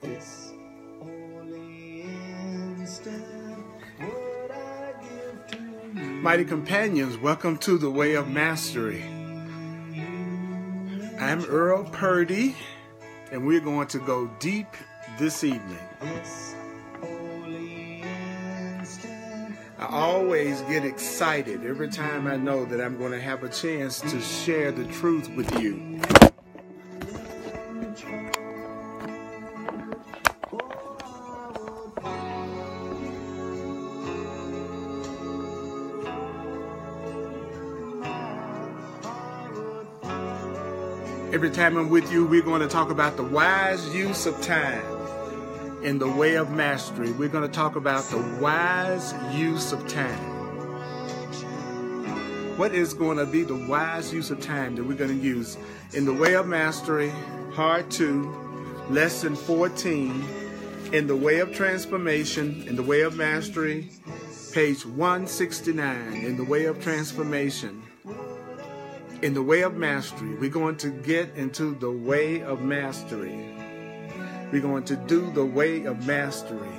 This only instant would I give to you. Mighty companions, welcome to the Way of Mastery. I'm Earl Purdy, and we're going to go deep this evening. This only instant. I always get excited every time I know that I'm going to have a chance to share the truth with you. Every time I'm with you, we're going to talk about the wise use of time in the Way of Mastery. We're going to talk about the wise use of time. What is going to be the wise use of time that we're going to use in the Way of Mastery, Part 2, Lesson 14, in the Way of Transformation, in the Way of Mastery, page 169, in the Way of Transformation. In the Way of Mastery, we're going to get into the Way of Mastery. We're going to do the Way of Mastery,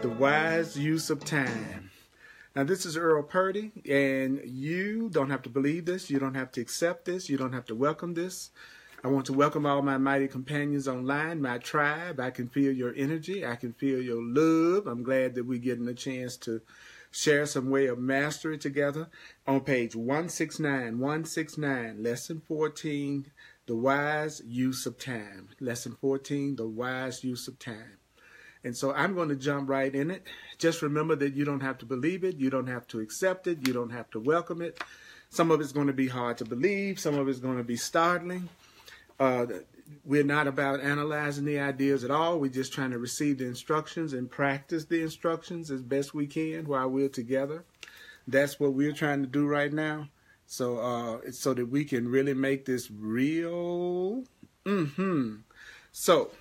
the wise use of time. Now, this is Earl Purdy, and you don't have to believe this. You don't have to accept this. You don't have to welcome this. I want to welcome all my mighty companions online, my tribe. I can feel your energy. I can feel your love. I'm glad that we're getting a chance to share some Way of Mastery together. On page 169, Lesson 14, the wise use of time. Lesson 14, the wise use of time. And so I'm going to jump right in it. Just remember that you don't have to believe it. You don't have to accept it. You don't have to welcome it. Some of it's going to be hard to believe. Some of it's going to be startling. We're not about analyzing the ideas at all. We're just trying to receive the instructions and practice the instructions as best we can while we're together. That's what we're trying to do right now. So so that we can really make this real. So,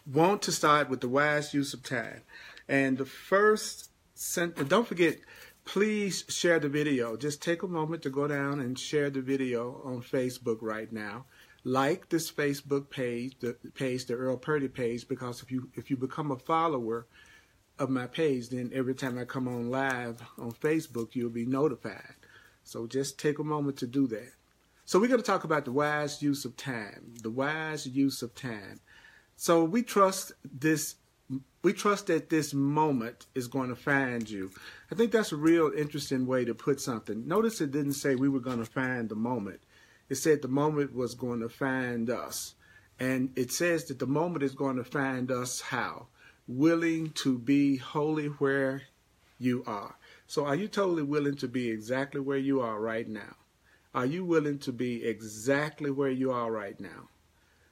want to start with the wise use of time. And the first sentence, don't forget, please share the video. Just take a moment to go down and share the video on Facebook right now. Like this Facebook page, the Earl Purdy page, because if you become a follower of my page, then every time I come on live on Facebook, you'll be notified. So just take a moment to do that. So we're going to talk about the wise use of time, the wise use of time. So we trust that this moment is going to find you. I think that's a real interesting way to put something. Notice it didn't say we were going to find the moment. It said the moment was going to find us. And it says that the moment is going to find us how? Willing to be wholly where you are. So are you totally willing to be exactly where you are right now? Are you willing to be exactly where you are right now?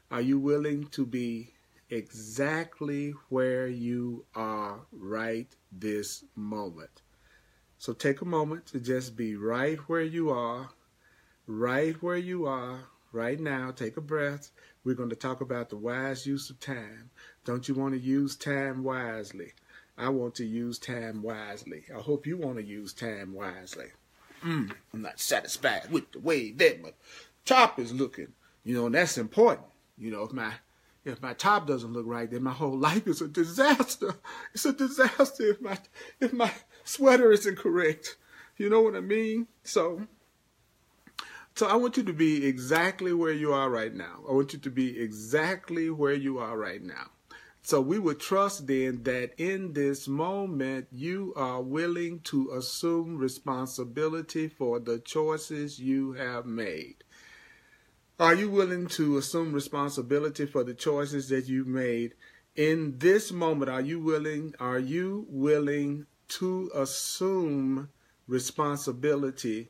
Are you willing to be exactly where you are right this moment? So take a moment to just be right where you are. Right where you are right now. Take a breath. We're going to talk about the wise use of time. Don't you want to use time wisely? I want to use time wisely. I hope you want to use time wisely. I'm not satisfied with the way that my top is looking. You know, and that's important. You know, if my top doesn't look right, then my whole life is a disaster. It's a disaster if my sweater isn't correct. You know what I mean? So I want you to be exactly where you are right now. I want you to be exactly where you are right now. So we would trust then that in this moment you are willing to assume responsibility for the choices you have made. Are you willing to assume responsibility for the choices that you've made in this moment? Are you willing to assume responsibility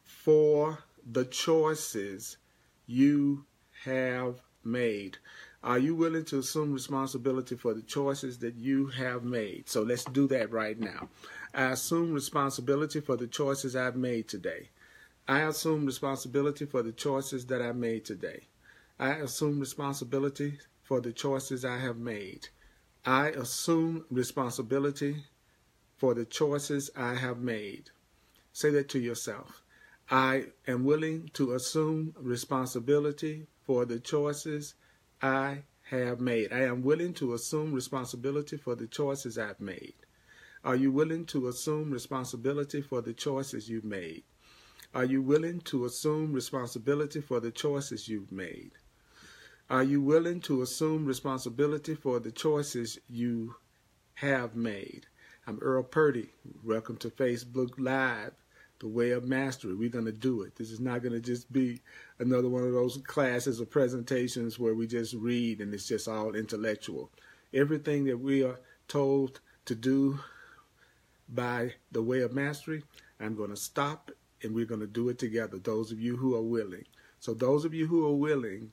for the choices you have made? Are you willing to assume responsibility for the choices that you have made? So let's do that right now. I assume responsibility for the choices I've made today. I assume responsibility for the choices that I made today. I assume responsibility for the choices I have made. I assume responsibility for the choices I have made. Say that to yourself. I am willing to assume responsibility for the choices I have made. I am willing to assume responsibility for the choices I've made. Are you willing to assume responsibility for the choices you've made? Are you willing to assume responsibility for the choices you've made? Are you willing to assume responsibility for the choices you have made? I'm Earl Purdy. Welcome to Facebook Live, The Way of Mastery. We're going to do it. This is not going to just be another one of those classes or presentations where we just read and it's just all intellectual. Everything that we are told to do by the way of mastery, I'm going to stop and we're going to do it together, those of you who are willing. So those of you who are willing,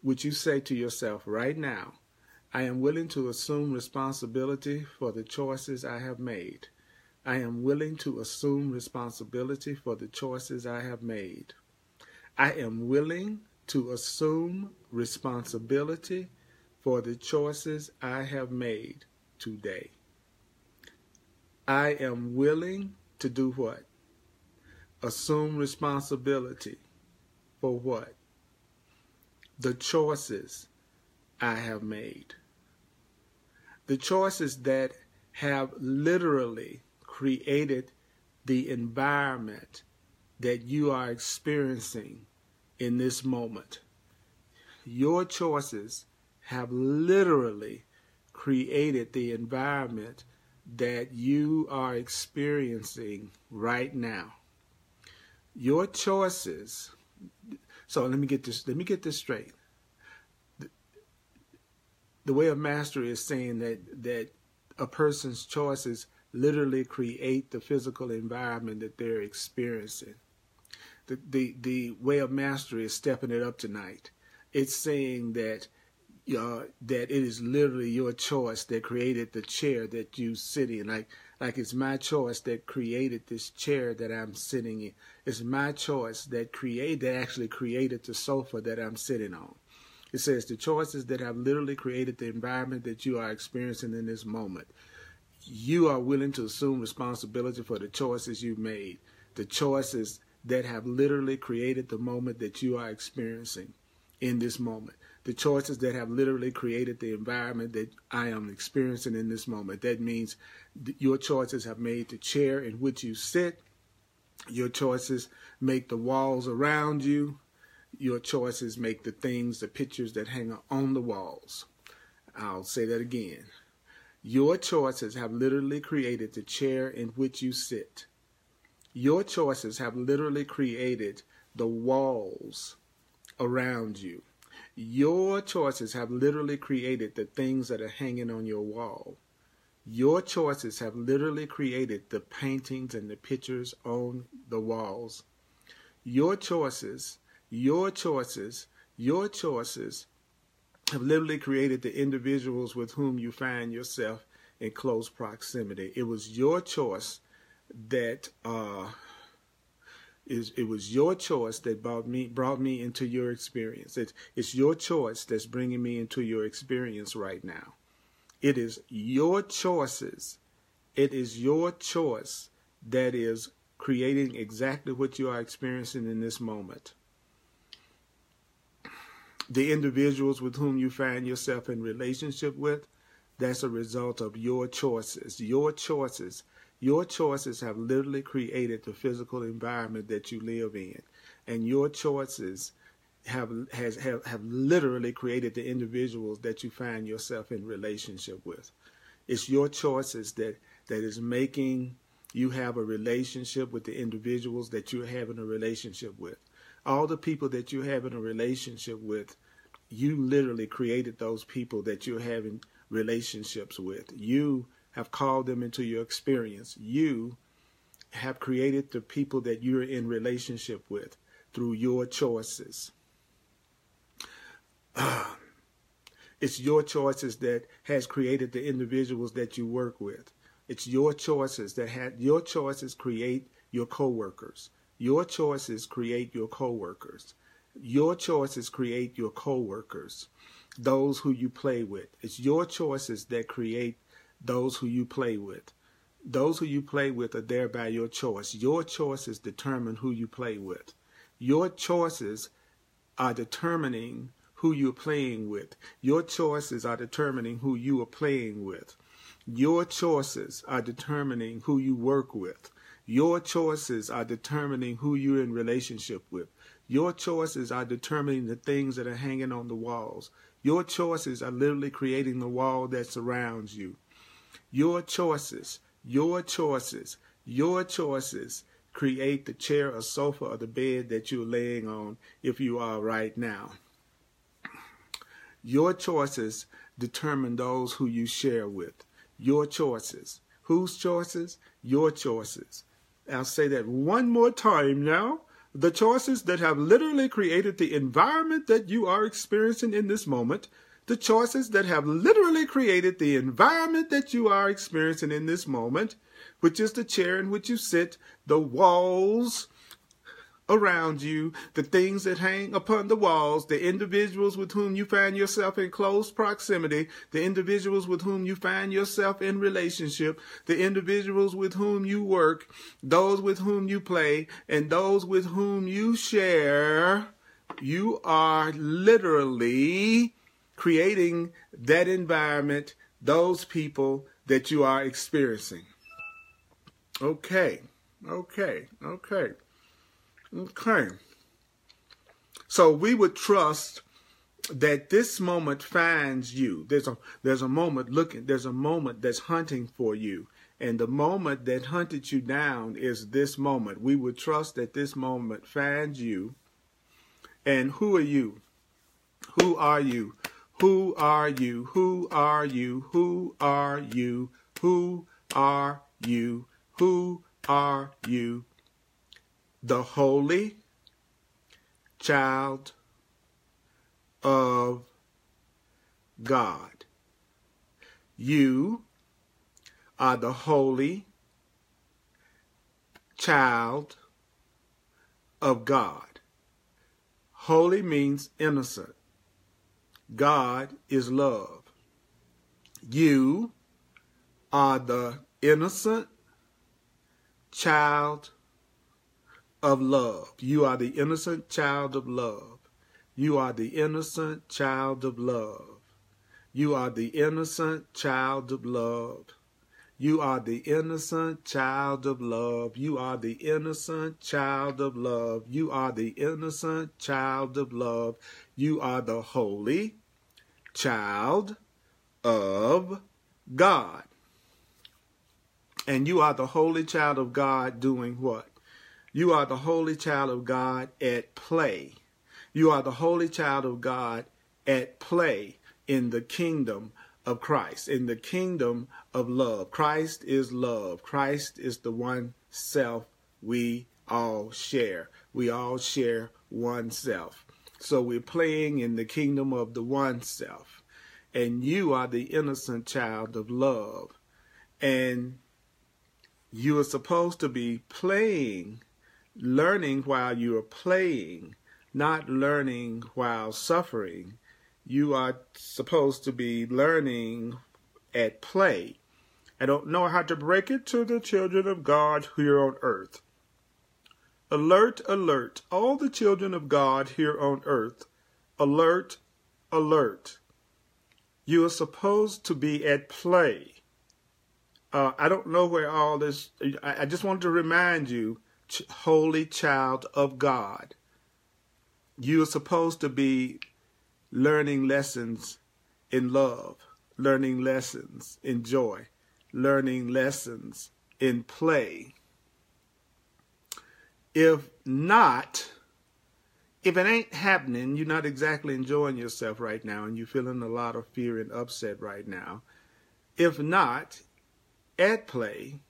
would you say to yourself right now, I am willing to assume responsibility for the choices I have made. I am willing to assume responsibility for the choices I have made. I am willing to assume responsibility for the choices I have made today. I am willing to do what? Assume responsibility for what? The choices I have made. The choices that have literally created the environment that you are experiencing in this moment. Your choices have literally created the environment that you are experiencing right now. Your choices. So let me get this straight. The way of mastery is saying that a person's choices literally create the physical environment that they're experiencing. The way of mastery is stepping it up tonight. It's saying that that it is literally your choice that created the chair that you sit in. Like it's my choice that created this chair that I'm sitting in. It's my choice that actually created the sofa that I'm sitting on. It says the choices that have literally created the environment that you are experiencing in this moment. You are willing to assume responsibility for the choices you made. The choices that have literally created the moment that you are experiencing in this moment. The choices that have literally created the environment that I am experiencing in this moment. That means your choices have made the chair in which you sit. Your choices make the walls around you. Your choices make the things, the pictures that hang on the walls. I'll say that again. Your choices have literally created the chair in which you sit. Your choices have literally created the walls around you. Your choices have literally created the things that are hanging on your wall. Your choices have literally created the paintings and the pictures on the walls. Your choices have literally created the individuals with whom you find yourself in close proximity. It was your choice that brought me into your experience. It's your choice that's bringing me into your experience right now. It is your choices. It is your choice that is creating exactly what you are experiencing in this moment. The individuals with whom you find yourself in relationship with, that's a result of your choices. Your choices have literally created the physical environment that you live in. And your choices have literally created the individuals that you find yourself in relationship with. It's your choices that is making you have a relationship with the individuals that you're having a relationship with. All the people that you're having a relationship with, you literally created those people that you're having relationships with. You have called them into your experience. You have created the people that you're in relationship with through your choices. It's your choices that has created the individuals that you work with. It's your choices your choices create your coworkers. Your choices create your coworkers. Your choices create your coworkers, those who you play with. It's your choices that create those who you play with. Those who you play with are there by your choice. Your choices determine who you play with. Your choices are determining who you're playing with. Your choices are determining who you are playing with. Your choices are determining who you work with. Your choices are determining who you're in relationship with. Your choices are determining the things that are hanging on the walls. Your choices are literally creating the wall that surrounds you. Your choices create the chair or sofa or the bed that you're laying on if you are right now. Your choices determine those who you share with. Your choices. Whose choices? Your choices. I'll say that one more time now. The choices that have literally created the environment that you are experiencing in this moment. The choices that have literally created the environment that you are experiencing in this moment, which is the chair in which you sit, the walls around you, the things that hang upon the walls, the individuals with whom you find yourself in close proximity, the individuals with whom you find yourself in relationship, the individuals with whom you work, those with whom you play, and those with whom you share. You are literally creating that environment, those people that you are experiencing. Okay. So we would trust that this moment finds you. There's a moment that's hunting for you. And the moment that hunted you down is this moment. We would trust that this moment finds you. And who are you? Who are you? Who are you? Who are you? Who are you? Who are you? Who are you? The holy child of God. You are the holy child of God. Holy means innocent. God is love. You are the innocent child of love. You are the innocent child of love. You are the innocent child of love. You are the innocent child of love. You are the innocent child of love. You are the innocent child of love. You are the innocent child of love. You are the holy child of God. And you are the holy child of God doing what? You are the holy child of God at play. You are the holy child of God at play in the kingdom of Christ, in the kingdom of love. Christ is love. Christ is the one self we all share. We all share one self. So we're playing in the kingdom of the one self. And you are the innocent child of love. And you are supposed to be playing, learning while you are playing, not learning while suffering. You are supposed to be learning at play. I don't know how to break it to the children of God here on earth. Alert, alert, all the children of God here on earth. Alert, alert. You are supposed to be at play. I don't know where all this, I just want to remind you, holy child of God. You are supposed to be learning lessons in love, learning lessons in joy, learning lessons in play. If not, if it ain't happening, you're not exactly enjoying yourself right now and you're feeling a lot of fear and upset right now. If not, at play,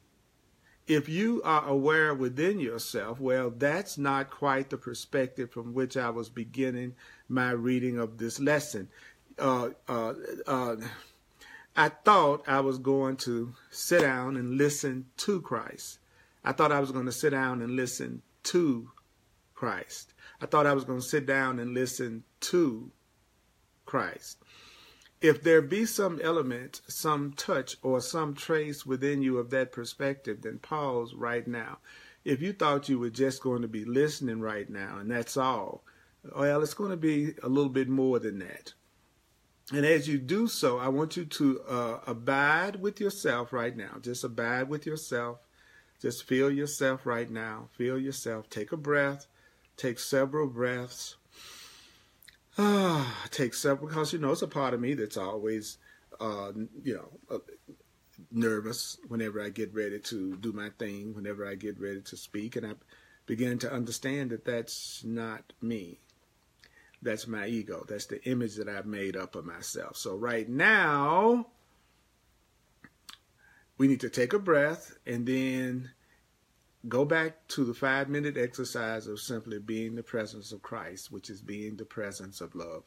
if you are aware within yourself, well, that's not quite the perspective from which I was beginning my reading of this lesson. I thought I was going to sit down and listen to Christ. I thought I was going to sit down and listen to Christ. I thought I was going to sit down and listen to Christ. If there be some element, some touch, or some trace within you of that perspective, then pause right now. If you thought you were just going to be listening right now, and that's all, Well, it's going to be a little bit more than that. And as you do so, I want you to abide with yourself right now. Just abide with yourself. Just feel yourself right now. Feel yourself. Take a breath. Take several breaths. Take several, because, it's a part of me that's always, nervous whenever I get ready to do my thing, whenever I get ready to speak. And I begin to understand that that's not me. That's my ego. That's the image that I've made up of myself. So right now, we need to take a breath and then go back to the 5-minute exercise of simply being the presence of Christ, which is being the presence of love.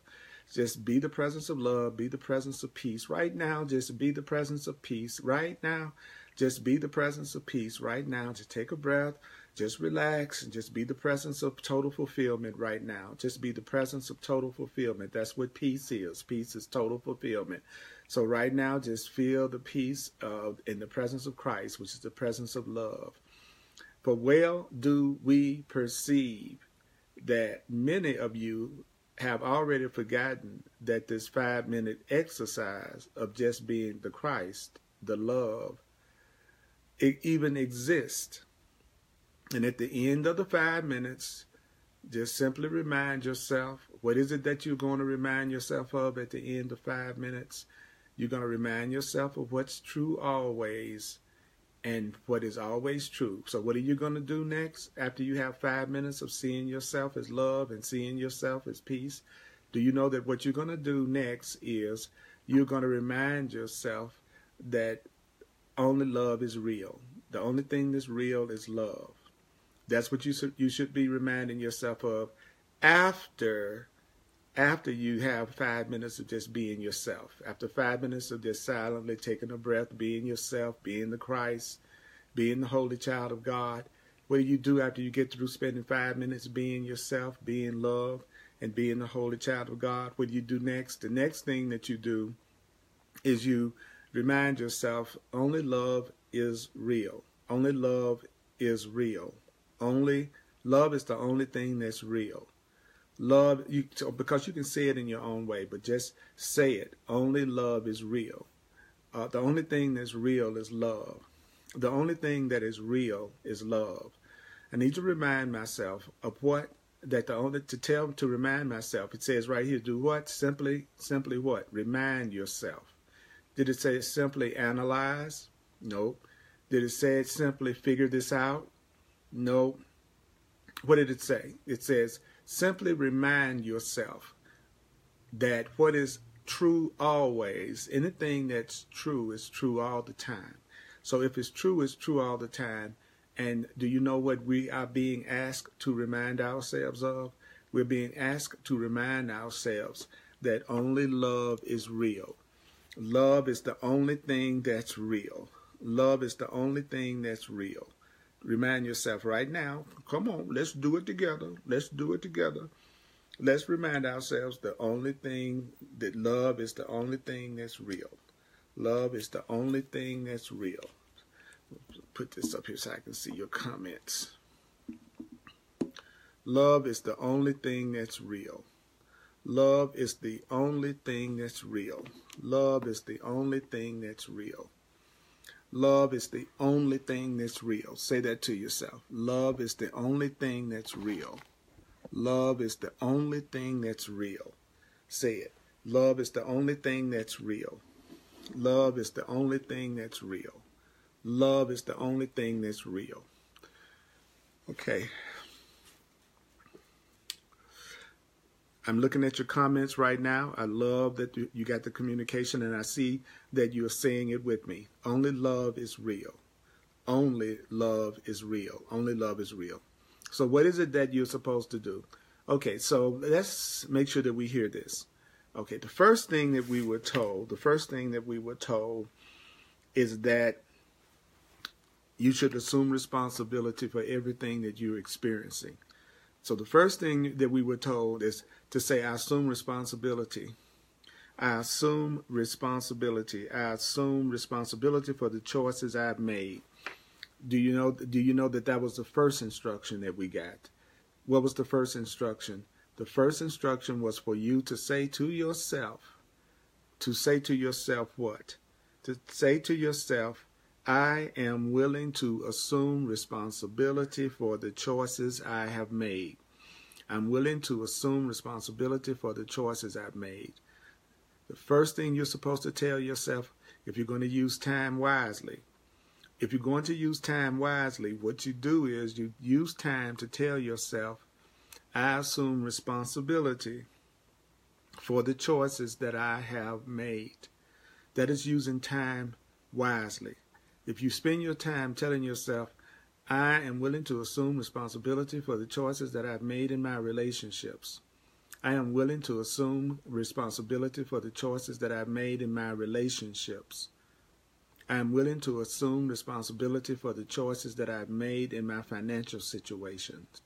Just be the presence of love, be the presence of peace. Right now, just be the presence of peace. Right now, just be the presence of peace. Right now, just take a breath. Just relax and just be the presence of total fulfillment right now. Just be the presence of total fulfillment. That's what peace is. Peace is total fulfillment. So right now, just feel the peace in the presence of Christ, which is the presence of love. For well do we perceive that many of you have already forgotten that this 5-minute exercise of just being the Christ, the love, it even exists. And at the end of the 5 minutes, just simply remind yourself, what is it that you're going to remind yourself of at the end of 5 minutes? You're going to remind yourself of what's true always and what is always true. So what are you going to do next after you have 5 minutes of seeing yourself as love and seeing yourself as peace? Do you know that what you're going to do next is you're going to remind yourself that only love is real. The only thing that's real is love. That's what you should be reminding yourself of after you have 5 minutes of just being yourself. After 5 minutes of just silently taking a breath, being yourself, being the Christ, being the holy child of God. What do you do after you get through spending 5 minutes being yourself, being love, and being the holy child of God? What do you do next? The next thing that you do is you remind yourself only love is real. Only love is real. Only love is the only thing that's real. Love, because you can say it in your own way, but just say it. Only love is real. The only thing that's real is love. The only thing that is real is love. I need to remind myself of what to remind myself. It says right here, do what? Simply what? Remind yourself. Did it say simply analyze? No. Did it say simply figure this out? No. What did it say? It says, simply remind yourself that what is true always, anything that's true is true all the time. So if it's true all the time. And do you know what we are being asked to remind ourselves of? We're being asked to remind ourselves that only love is real. Love is the only thing that's real. Love is the only thing that's real. Remind yourself right now. Come on, let's do it together. Let's do it together. Let's remind ourselves that love is the only thing that's real. Love is the only thing that's real. Put this up here so I can see your comments. Love is the only thing that's real. Love is the only thing that's real. Love is the only thing that's real. Love is the only thing that's real. Say that to yourself. Love is the only thing that's real. Love is the only thing that's real. Say it. Love is the only thing that's real. Love is the only thing that's real. Love is the only thing that's real. Okay. I'm looking at your comments right now. I love that you got the communication, and I see that you're saying it with me. Only love is real. Only love is real. Only love is real. So what is it that you're supposed to do? Okay, so let's make sure that we hear this. Okay, the first thing that we were told is that you should assume responsibility for everything that you're experiencing. So the first thing that we were told is to say, I assume responsibility. I assume responsibility. I assume responsibility for the choices I've made. Do you know that that was the first instruction that we got? What was the first instruction? The first instruction was for you to say to yourself what? To say to yourself, I am willing to assume responsibility for the choices I have made. I'm willing to assume responsibility for the choices I've made. The first thing you're supposed to tell yourself, if you're going to use time wisely, what you do is you use time to tell yourself, I assume responsibility for the choices that I have made. That is using time wisely. If you spend your time telling yourself, I am willing to assume responsibility for the choices that I've made in my relationships. I am willing to assume responsibility for the choices that I've made in my relationships. I am willing to assume responsibility for the choices that I've made in my financial situations.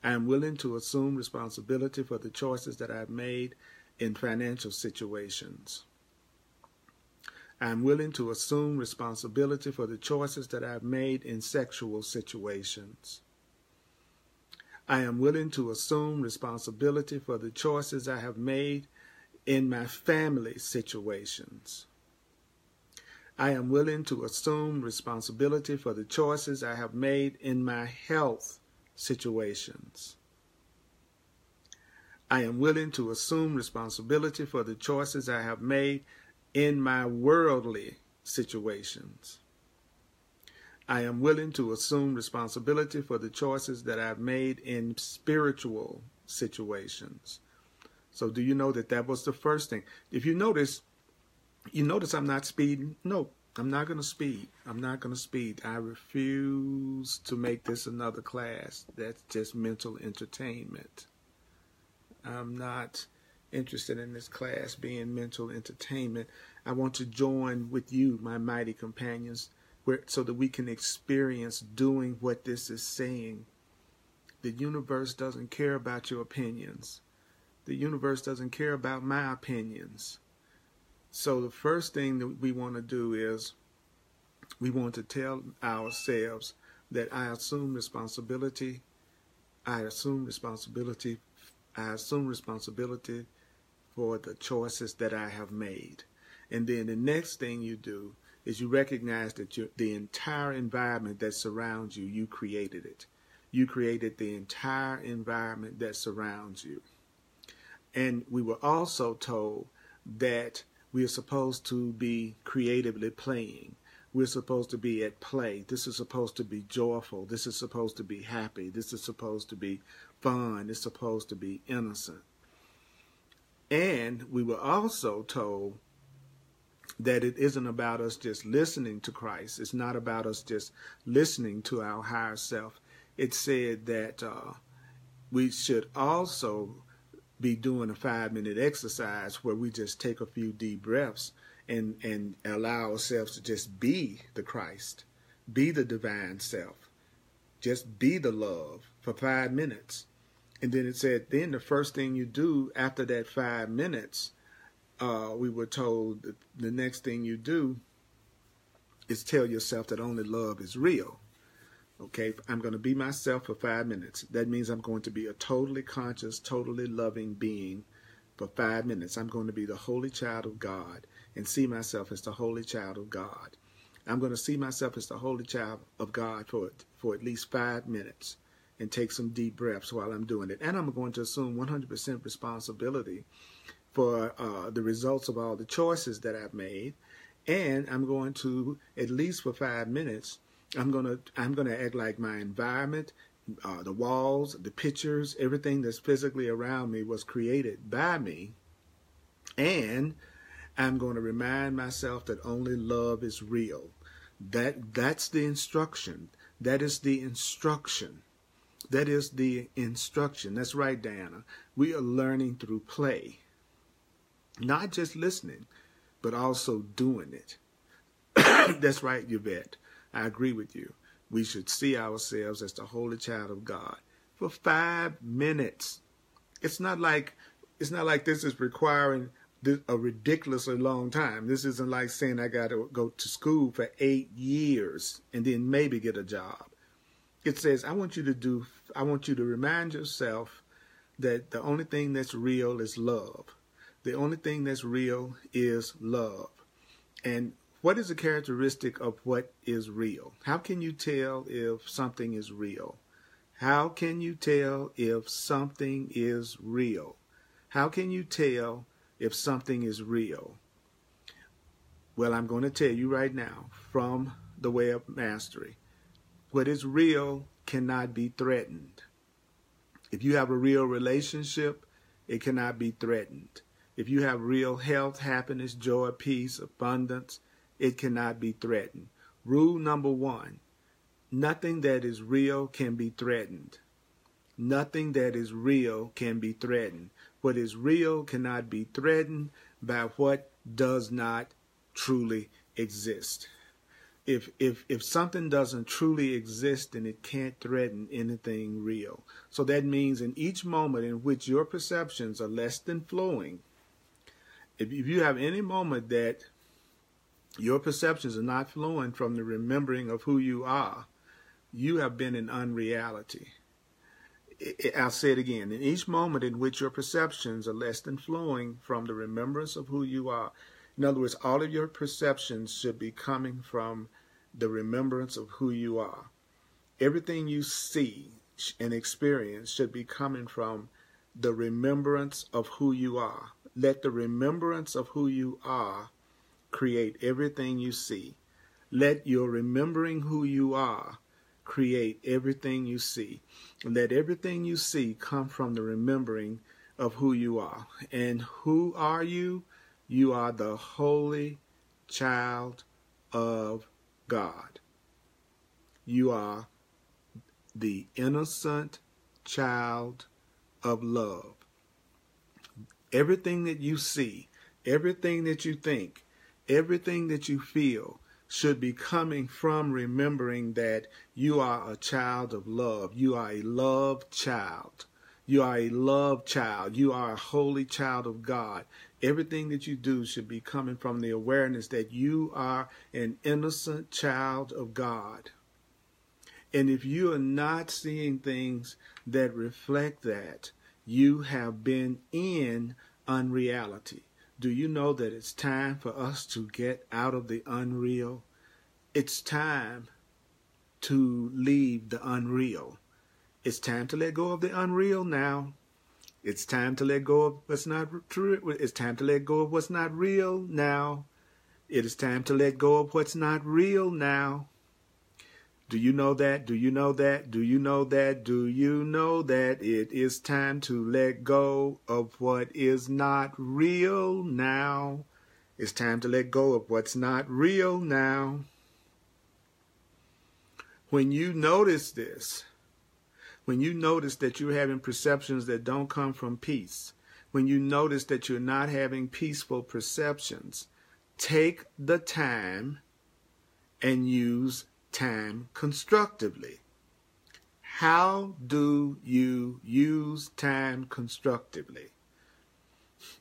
I am willing to assume responsibility for the choices that I've made in financial situations. I am willing to assume responsibility for the choices that I've made in sexual situations. I am willing to assume responsibility for the choices I have made in my family situations. I am willing to assume responsibility for the choices I have made in my health situations. I am willing to assume responsibility for the choices I have made in my worldly situations. I am willing to assume responsibility for the choices that I've made in spiritual situations. So do you know that was the first thing? If you notice I'm not speeding. No, I'm not going to speed. I refuse to make this another class. That's just mental entertainment. I'm not interested in this class being mental entertainment. I want to join with you, my mighty companions, so that we can experience doing what this is saying. The universe doesn't care about your opinions. The universe doesn't care about my opinions. So the first thing that we want to do is we want to tell ourselves that I assume responsibility for the choices that I have made. And then the next thing you do is you recognize that the entire environment that surrounds you, you created it. You created the entire environment that surrounds you. And we were also told that we are supposed to be creatively playing. We're supposed to be at play. This is supposed to be joyful. This is supposed to be happy. This is supposed to be fun. It's supposed to be innocent. And we were also told that it isn't about us just listening to Christ. It's not about us just listening to our higher self. It said that we should also be doing a 5-minute exercise where we just take a few deep breaths and allow ourselves to just be the Christ, be the divine self, just be the love for 5 minutes. And then it said, then the first thing you do after that 5 minutes, we were told that the next thing you do is tell yourself that only love is real. Okay, I'm going to be myself for 5 minutes. That means I'm going to be a totally conscious, totally loving being for 5 minutes. I'm going to be the holy child of God and see myself as the holy child of God. I'm going to see myself as the holy child of God for at least 5 minutes and take some deep breaths while I'm doing it. And I'm going to assume 100% responsibility for the results of all the choices that I've made. And I'm going to, at least for 5 minutes, I'm gonna act like my environment, the walls, the pictures, everything that's physically around me was created by me. And I'm going to remind myself that only love is real. That's the instruction. That is the instruction. That is the instruction. That's right, Diana. We are learning through play. Not just listening, but also doing it. That's right, Yvette. I agree with you. We should see ourselves as the holy child of God for 5 minutes. It's not like this is requiring a ridiculously long time. This isn't like saying I got to go to school for 8 years and then maybe get a job. It says I want you to remind yourself that the only thing that's real is love. The only thing that's real is love. And what is the characteristic of what is real? How can you tell if something is real? How can you tell if something is real? How can you tell if something is real? Well, I'm going to tell you right now from the way of mastery. What is real cannot be threatened. If you have a real relationship, it cannot be threatened. If you have real health, happiness, joy, peace, abundance, it cannot be threatened. Rule number 1, nothing that is real can be threatened. Nothing that is real can be threatened. What is real cannot be threatened by what does not truly exist. If something doesn't truly exist, then it can't threaten anything real. So that means in each moment in which your perceptions are less than flowing, if you have any moment that your perceptions are not flowing from the remembering of who you are, you have been in unreality. I'll say it again. In each moment in which your perceptions are less than flowing from the remembrance of who you are, in other words, all of your perceptions should be coming from the remembrance of who you are. Everything you see and experience should be coming from the remembrance of who you are. Let the remembrance of who you are create everything you see. Let your remembering who you are create everything you see. Let everything you see come from the remembering of who you are. And who are you? You are the holy child of God. You are the innocent child of love. Everything that you see, everything that you think, everything that you feel should be coming from remembering that you are a child of love. You are a loved child. You are a loved child. You are a holy child of God. Everything that you do should be coming from the awareness that you are an innocent child of God. And if you are not seeing things that reflect that, you have been in unreality. Do you know that it's time for us to get out of the unreal? It's time to leave the unreal. It's time to let go of the unreal now. It's time to let go of what's not true. It's time to let go of what's not real now. It is time to let go of what's not real now. Do you know that? Do you know that? Do you know that? Do you know that it is time to let go of what is not real now? It's time to let go of what's not real now. When you notice this, when you notice that you're having perceptions that don't come from peace, when you notice that you're not having peaceful perceptions, take the time and use time constructively. How do you use time constructively?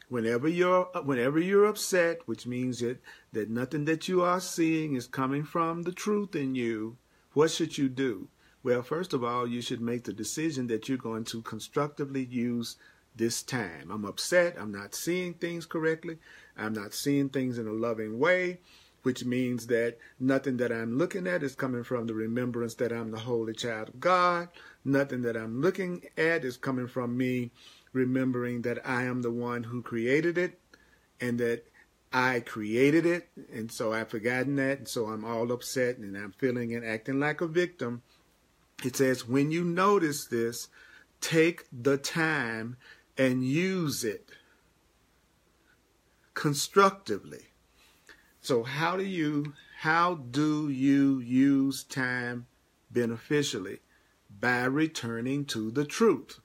Whenever you're upset, which means that nothing that you are seeing is coming from the truth in you, what should you do? Well, first of all, you should make the decision that you're going to constructively use this time. I'm upset. I'm not seeing things correctly. I'm not seeing things in a loving way, which means that nothing that I'm looking at is coming from the remembrance that I'm the holy child of God. Nothing that I'm looking at is coming from me remembering that I am the one who created it and that I created it. And so I've forgotten that. And so I'm all upset and I'm feeling and acting like a victim. It says, when you notice this, take the time and use it constructively. So how do you use time beneficially? By returning to the truth.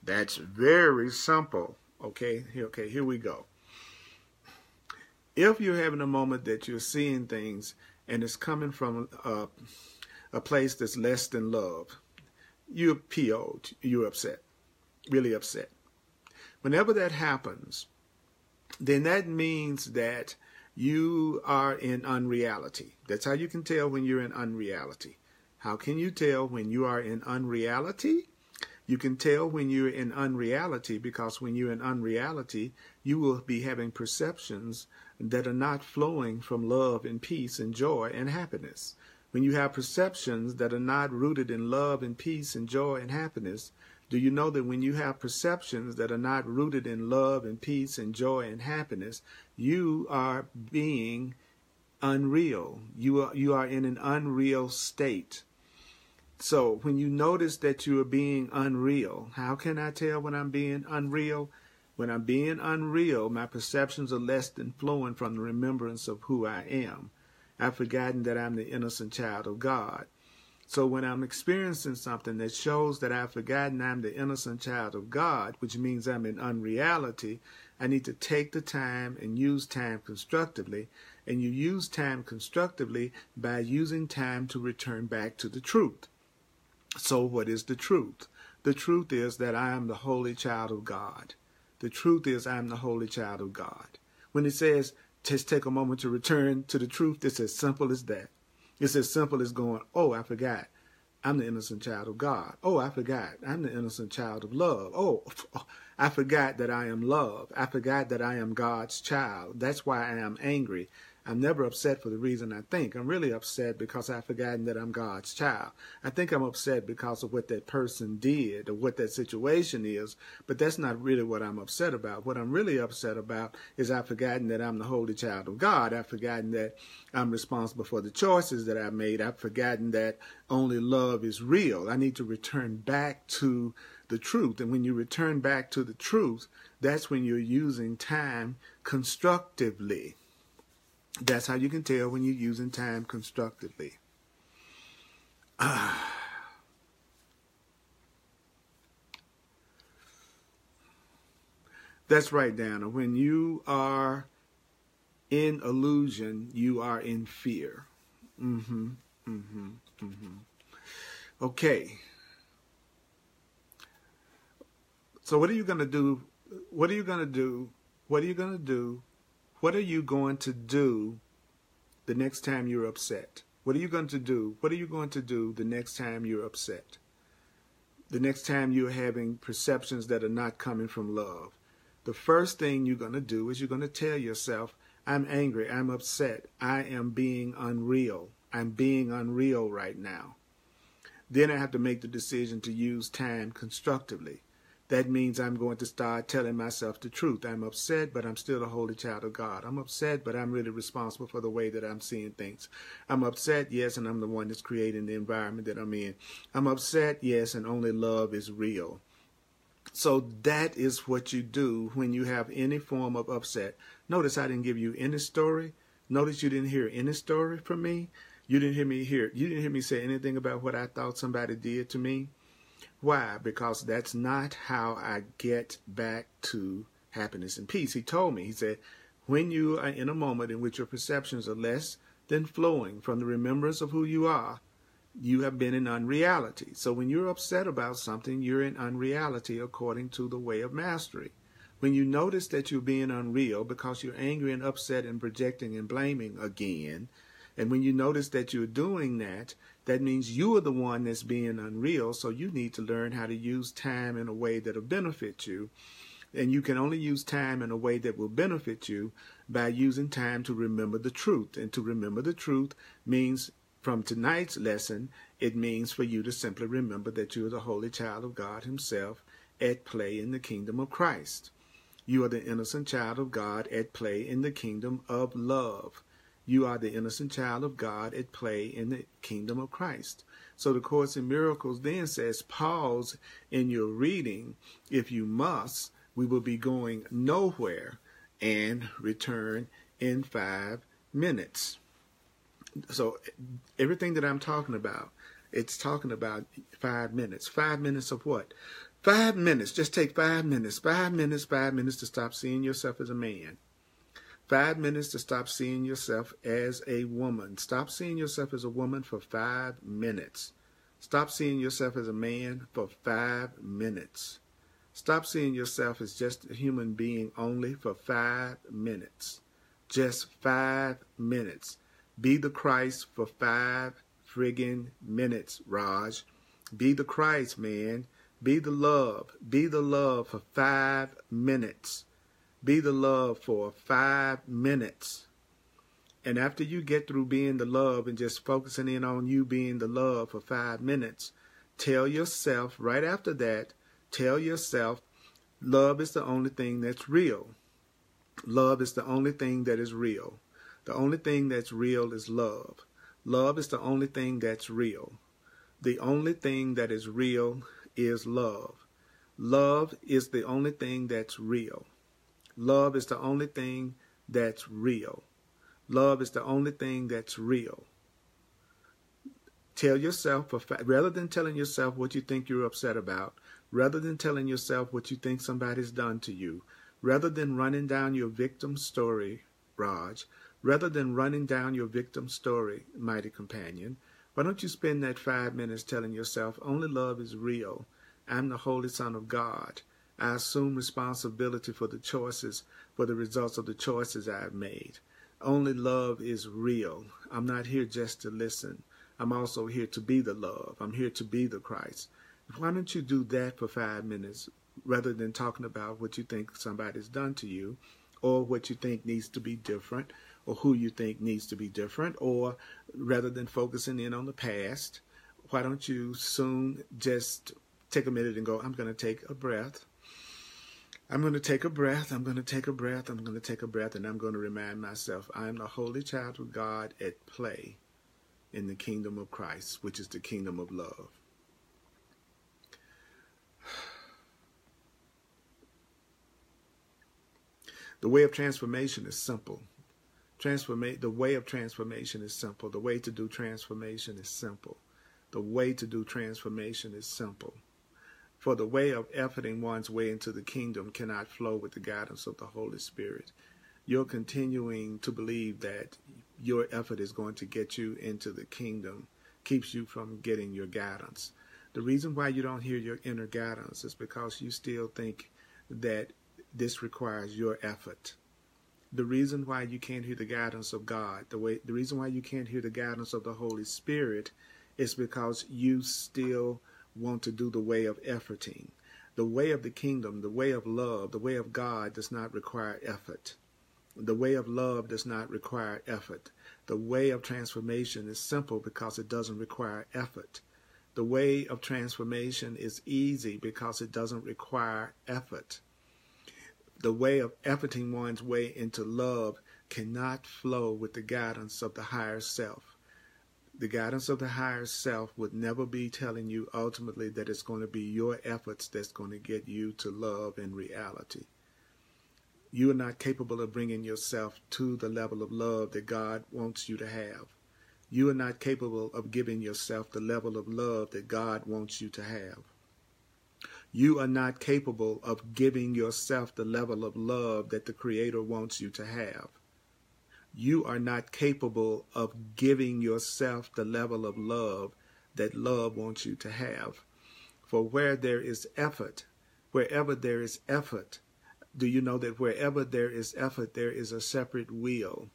That's very simple. Okay, here we go. If you're having a moment that you're seeing things and it's coming from a place that's less than love, you're PO'd, you're upset, really upset. Whenever that happens, then that means that you are in unreality. That's how you can tell when you're in unreality. How can you tell when you are in unreality? You can tell when you're in unreality, because when you're in unreality, you will be having perceptions that are not flowing from love and peace and joy and happiness. When you have perceptions that are not rooted in love and peace and joy and happiness, do you know that when you have perceptions that are not rooted in love and peace and joy and happiness, you are being unreal. You are in an unreal state. So when you notice that you are being unreal, how can I tell when I'm being unreal? When I'm being unreal, my perceptions are less than flowing from the remembrance of who I am. I've forgotten that I'm the innocent child of God. So when I'm experiencing something that shows that I've forgotten I'm the innocent child of God, which means I'm in unreality, I need to take the time and use time constructively. And you use time constructively by using time to return back to the truth. So what is the truth? The truth is that I am the holy child of God. The truth is I am the holy child of God. When it says, just take a moment to return to the truth, it's as simple as that. It's as simple as going, oh, I forgot. I'm the innocent child of God. Oh, I forgot. I'm the innocent child of love. Oh, I forgot that I am love. I forgot that I am God's child. That's why I am angry. I'm never upset for the reason I think. I'm really upset because I've forgotten that I'm God's child. I think I'm upset because of what that person did or what that situation is, but that's not really what I'm upset about. What I'm really upset about is I've forgotten that I'm the holy child of God. I've forgotten that I'm responsible for the choices that I made. I've forgotten that only love is real. I need to return back to the truth. And when you return back to the truth, that's when you're using time constructively. That's how you can tell when you're using time constructively. That's right, Dana. When you are in illusion, you are in fear. Okay. So what are you going to do? What are you going to do? What are you going to do? What are you going to do the next time you're upset? What are you going to do? What are you going to do the next time you're upset? The next time you're having perceptions that are not coming from love. The first thing you're going to do is you're going to tell yourself, I'm angry, I'm upset, I am being unreal. I'm being unreal right now. Then I have to make the decision to use time constructively. That means I'm going to start telling myself the truth. I'm upset, but I'm still a holy child of God. I'm upset, but I'm really responsible for the way that I'm seeing things. I'm upset, yes, and I'm the one that's creating the environment that I'm in. I'm upset, yes, and only love is real. So that is what you do when you have any form of upset. Notice I didn't give you any story. Notice you didn't hear any story from me. You didn't hear me say anything about what I thought somebody did to me. Why? Because that's not how I get back to happiness and peace. He told me, he said, when you are in a moment in which your perceptions are less than flowing from the remembrance of who you are, you have been in unreality. So when you're upset about something, you're in unreality according to the way of mastery. When you notice that you're being unreal because you're angry and upset and projecting and blaming again, and when you notice that you're doing that, that means you are the one that's being unreal, so you need to learn how to use time in a way that will benefit you. And you can only use time in a way that will benefit you by using time to remember the truth. And to remember the truth means, from tonight's lesson, it means for you to simply remember that you are the holy child of God himself at play in the kingdom of Christ. You are the innocent child of God at play in the kingdom of love. You are the innocent child of God at play in the kingdom of Christ. So the Course in Miracles then says, pause in your reading. If you must, we will be going nowhere, and return in 5 minutes. So everything that I'm talking about, it's talking about 5 minutes. 5 minutes of what? 5 minutes. Just take 5 minutes. 5 minutes, 5 minutes to stop seeing yourself as a man. 5 minutes to stop seeing yourself as a woman. Stop seeing yourself as a woman for 5 minutes. Stop seeing yourself as a man for 5 minutes. Stop seeing yourself as just a human being only for 5 minutes. Just 5 minutes. Be the Christ for 5 friggin' minutes, Raj. Be the Christ, man. Be the love. Be the love for 5 minutes. Be the love for 5 minutes. And after you get through being the love and just focusing in on you being the love for 5 minutes, tell yourself right after that, tell yourself, love is the only thing that's real. Love is the only thing that is real. The only thing that's real is love. Love is the only thing that's real. The only thing that is real is love. Love is the only thing that's real. Love is the only thing that's real. Love is the only thing that's real. Tell yourself, rather than telling yourself what you think you're upset about, rather than telling yourself what you think somebody's done to you, rather than running down your victim story, Raj, rather than running down your victim story, mighty companion, why don't you spend that 5 minutes telling yourself, only love is real. I'm the Holy Son of God. I assume responsibility for the choices, for the results of the choices I've made. Only love is real. I'm not here just to listen. I'm also here to be the love. I'm here to be the Christ. Why don't you do that for 5 minutes rather than talking about what you think somebody's done to you, or what you think needs to be different, or who you think needs to be different, or rather than focusing in on the past, why don't you soon just take a minute and go, I'm going to take a breath. I'm going to take a breath. I'm going to take a breath. I'm going to take a breath, and I'm going to remind myself I am the holy child of God at play in the kingdom of Christ, which is the kingdom of love. The way of transformation is simple. The way of transformation is simple. The way to do transformation is simple. The way to do transformation is simple. For the way of efforting one's way into the kingdom cannot flow with the guidance of the Holy Spirit. You're continuing to believe that your effort is going to get you into the kingdom, keeps you from getting your guidance. The reason why you don't hear your inner guidance is because you still think that this requires your effort. The reason why you can't hear the guidance of God, the reason why you can't hear the guidance of the Holy Spirit is because you still want to do the way of efforting. The way of the kingdom, the way of love, the way of God does not require effort. The way of love does not require effort. The way of transformation is simple because it doesn't require effort. The way of transformation is easy because it doesn't require effort. The way of efforting one's way into love cannot flow with the guidance of the higher self. The guidance of the higher self would never be telling you ultimately that it's going to be your efforts that's going to get you to love in reality. You are not capable of bringing yourself to the level of love that God wants you to have. You are not capable of giving yourself the level of love that God wants you to have. You are not capable of giving yourself the level of love that the Creator wants you to have. You are not capable of giving yourself the level of love that love wants you to have. For where there is effort, wherever there is effort, do you know that wherever there is effort, there is a separate will?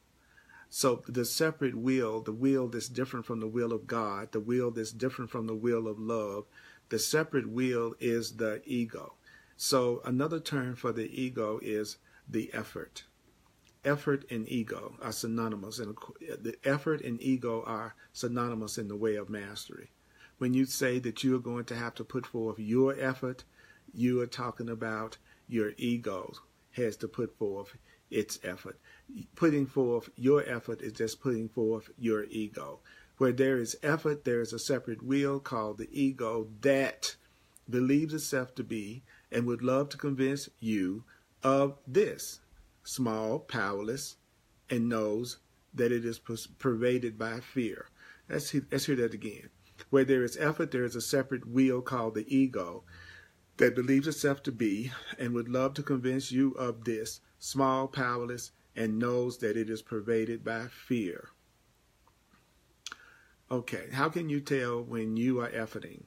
So the separate will, the will that's different from the will of God, the will that's different from the will of love, the separate will is the ego. So another term for the ego is the effort. Effort and ego are synonymous, and the effort and ego are synonymous in the way of mastery. When you say that you are going to have to put forth your effort, you are talking about your ego has to put forth its effort. Putting forth your effort is just putting forth your ego. Where there is effort, there is a separate will called the ego that believes itself to be and would love to convince you of this. Small, powerless, and knows that it is pervaded by fear. Let's hear that again. Where there is effort, there is a separate will called the ego that believes itself to be and would love to convince you of this. Small, powerless, and knows that it is pervaded by fear. Okay, how can you tell when you are efforting?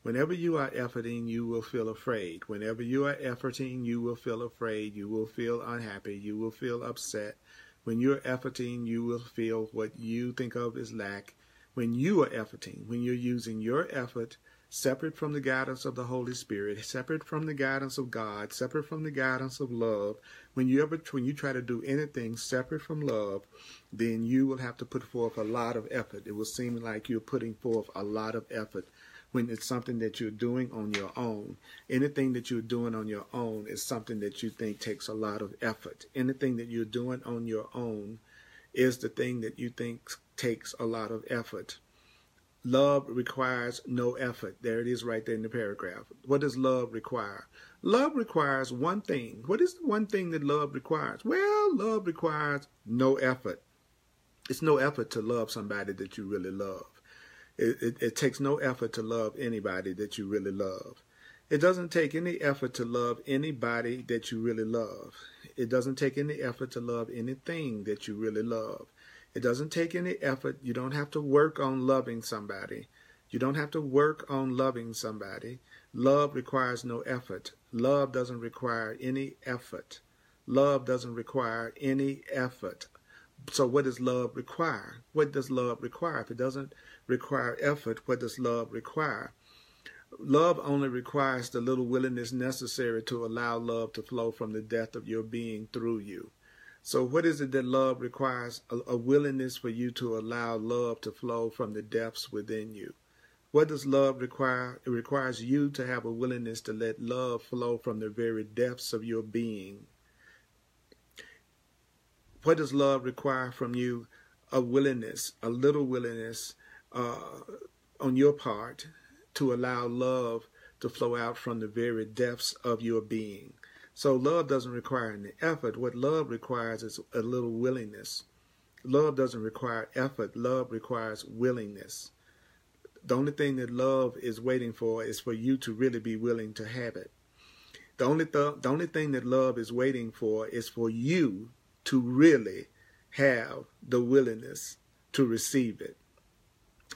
Whenever you are efforting, you will feel afraid. Whenever you are efforting, you will feel afraid. You will feel unhappy. You will feel upset. When you're efforting, you will feel what you think of as lack. When you are efforting, when you're using your effort separate from the guidance of the Holy Spirit, separate from the guidance of God, separate from the guidance of love, when you try to do anything separate from love, then you will have to put forth a lot of effort. It will seem like you're putting forth a lot of effort when it's something that you're doing on your own. Anything that you're doing on your own is something that you think takes a lot of effort. Anything that you're doing on your own is the thing that you think takes a lot of effort. Love requires no effort. There it is right there in the paragraph. What does love require? Love requires one thing. What is the one thing that love requires? Well, love requires no effort. It's no effort to love somebody that you really love. It takes no effort to love anybody that you really love. It doesn't take any effort to love anybody that you really love. It doesn't take any effort to love anything that you really love. It doesn't take any effort. You don't have to work on loving somebody. You don't have to work on loving somebody. Love requires no effort. Love doesn't require any effort. Love doesn't require any effort. So what does love require? What does love require? If it doesn't require effort, what does love require? Love only requires the little willingness necessary to allow love to flow from the depth of your being through you. So what is it that love requires? A willingness for you to allow love to flow from the depths within you. What does love require? It requires you to have a willingness to let love flow from the very depths of your being. What does love require from you? A willingness, a little willingness on your part to allow love to flow out from the very depths of your being. So love doesn't require any effort. What love requires is a little willingness. Love doesn't require effort. Love requires willingness. The only thing that love is waiting for is for you to really be willing to have it. The only thing that love is waiting for is for you to really have the willingness to receive it.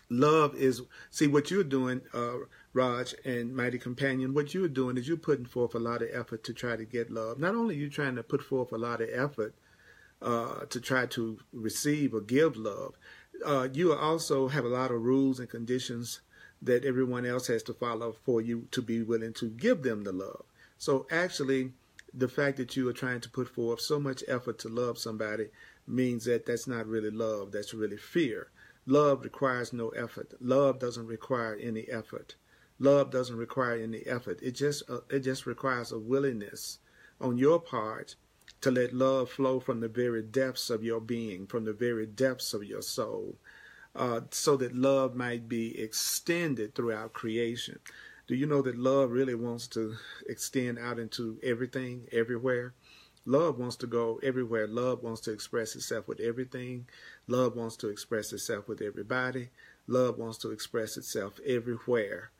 Love is, see what you're doing, Raj and Mighty Companion, what you're doing is you're putting forth a lot of effort to try to get love. Not only are you trying to put forth a lot of effort to try to receive or give love, you also have a lot of rules and conditions that everyone else has to follow for you to be willing to give them the love. So actually, the fact that you are trying to put forth so much effort to love somebody means that that's not really love, that's really fear. Love requires no effort. Love doesn't require any effort. Love doesn't require any effort. It just requires a willingness on your part to let love flow from the very depths of your being, from the very depths of your soul, so that love might be extended throughout creation. Do you know that love really wants to extend out into everything, everywhere? Love wants to go everywhere. Love wants to express itself with everything. Love wants to express itself with everybody. Love wants to express itself everywhere.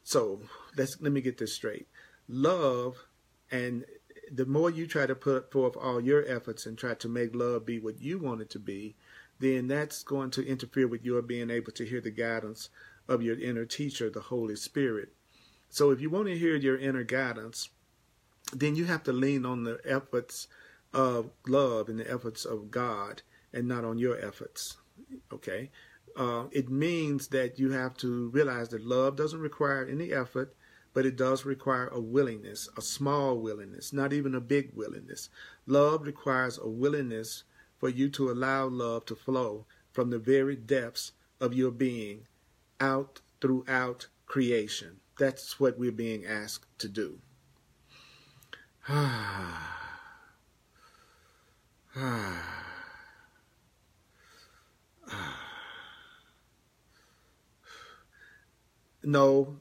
So let me get this straight. Love, and the more you try to put forth all your efforts and try to make love be what you want it to be, then that's going to interfere with your being able to hear the guidance of your inner teacher, the Holy Spirit. So if you want to hear your inner guidance, then you have to lean on the efforts of love and the efforts of God and not on your efforts, okay? It means that you have to realize that love doesn't require any effort, but it does require a willingness, a small willingness, not even a big willingness. Love requires a willingness for you to allow love to flow from the very depths of your being out throughout creation. That's what we're being asked to do. No,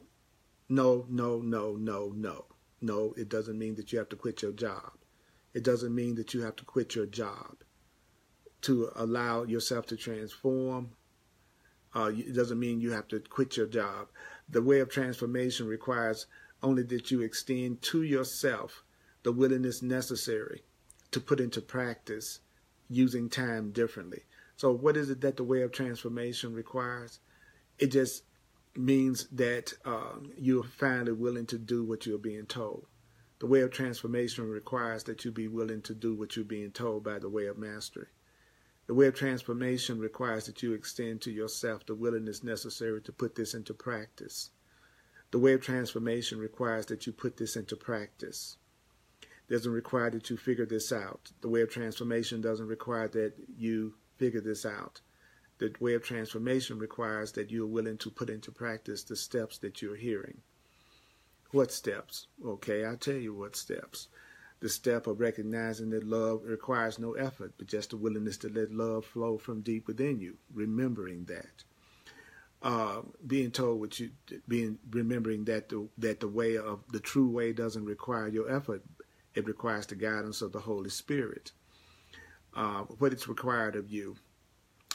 it doesn't mean that you have to quit your job. It doesn't mean that you have to quit your job to allow yourself to transform. It doesn't mean you have to quit your job. The way of transformation requires only that you extend to yourself the willingness necessary to put into practice using time differently. So what is it that the way of transformation requires? It just means that you're finally willing to do what you're being told. The way of transformation requires that you be willing to do what you're being told by the way of mastery. The way of transformation requires that you extend to yourself the willingness necessary to put this into practice. The way of transformation requires that you put this into practice. It doesn't require that you figure this out. The way of transformation doesn't require that you figure this out. The way of transformation requires that you're willing to put into practice the steps that you're hearing. What steps? Okay, I'll tell you what steps. The step of recognizing that love requires no effort, but just a willingness to let love flow from deep within you. Remembering that. Remembering that the true way doesn't require your effort. It requires the guidance of the Holy Spirit. What it's required of you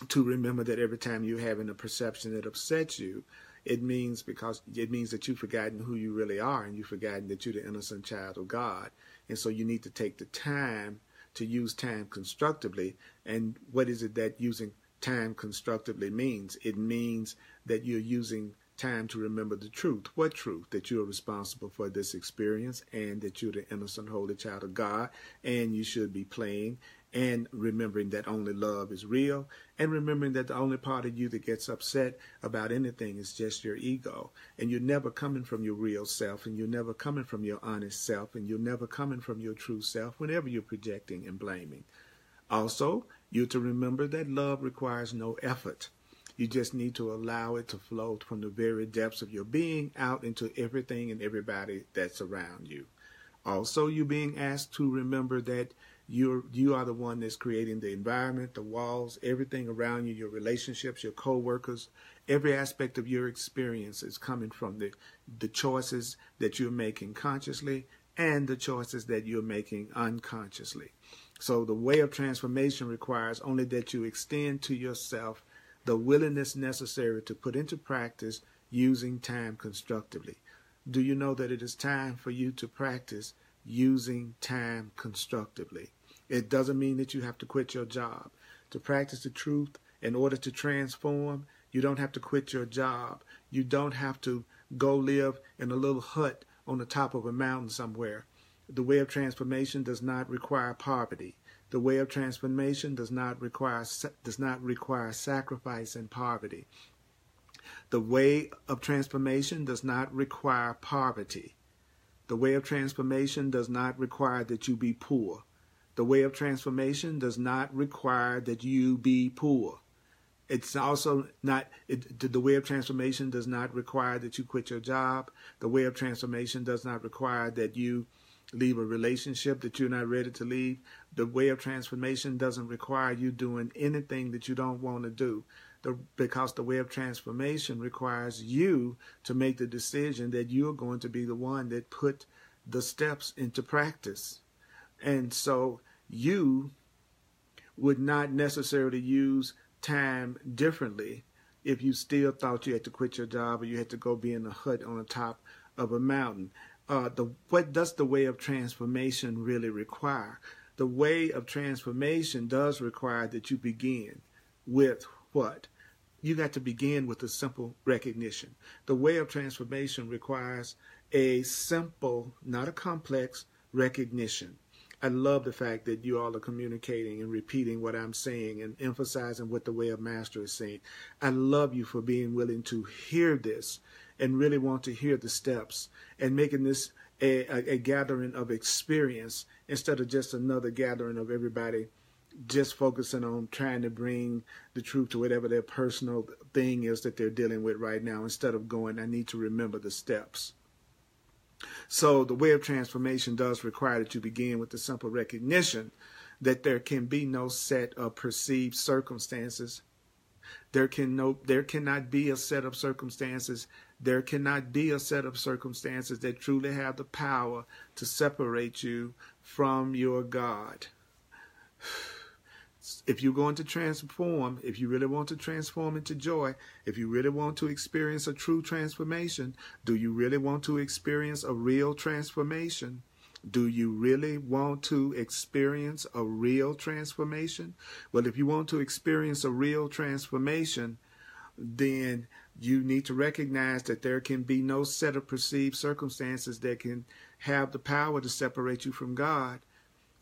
to remember that every time you're having a perception that upsets you, it means that you've forgotten who you really are, and you've forgotten that you're the innocent child of God. And so you need to take the time to use time constructively. And what is it that using time constructively means? It means that you're using time to remember the truth. What truth? That you are responsible for this experience, and that you're the innocent, holy child of God, and you should be playing, and remembering that only love is real, and remembering that the only part of you that gets upset about anything is just your ego, and you're never coming from your real self, and you're never coming from your honest self, and you're never coming from your true self whenever you're projecting and blaming. Also, you're to remember that love requires no effort. You just need to allow it to flow from the very depths of your being out into everything and everybody that's around you. Also, you're being asked to remember that you are the one that's creating the environment, the walls, everything around you, your relationships, your co-workers. Every aspect of your experience is coming from the choices that you're making consciously and the choices that you're making unconsciously. So the way of transformation requires only that you extend to yourself the willingness necessary to put into practice using time constructively. Do you know that it is time for you to practice using time constructively? It doesn't mean that you have to quit your job. To practice the truth in order to transform, you don't have to quit your job. You don't have to go live in a little hut on the top of a mountain somewhere. The way of transformation does not require poverty. The way of transformation does not require sacrifice and poverty. The way of transformation does not require poverty. The way of transformation does not require that you be poor. The way of transformation does not require that you be poor. It's also not, the way of transformation does not require that you quit your job. The way of transformation does not require that you leave a relationship that you're not ready to leave. The way of transformation doesn't require you doing anything that you don't want to do. Because the way of transformation requires you to make the decision that you're going to be the one that put the steps into practice. And so you would not necessarily use time differently if you still thought you had to quit your job or you had to go be in a hut on the top of a mountain. What does the way of transformation really require? The way of transformation does require that you begin with what? You got to begin with a simple recognition. The way of transformation requires a simple, not a complex, recognition. I love the fact that you all are communicating and repeating what I'm saying and emphasizing what the way of master is saying. I love you for being willing to hear this and really want to hear the steps and making this a gathering of experience instead of just another gathering of everybody just focusing on trying to bring the truth to whatever their personal thing is that they're dealing with right now, instead of going, I need to remember the steps. So the way of transformation does require that you begin with the simple recognition that there can be no set of perceived circumstances. There cannot be a set of circumstances. There cannot be a set of circumstances that truly have the power to separate you from your God. If you're going to transform, if you really want to transform into joy, if you really want to experience a true transformation, do you really want to experience a real transformation? Do you really want to experience a real transformation? Well, if you want to experience a real transformation, then you need to recognize that there can be no set of perceived circumstances that can have the power to separate you from God.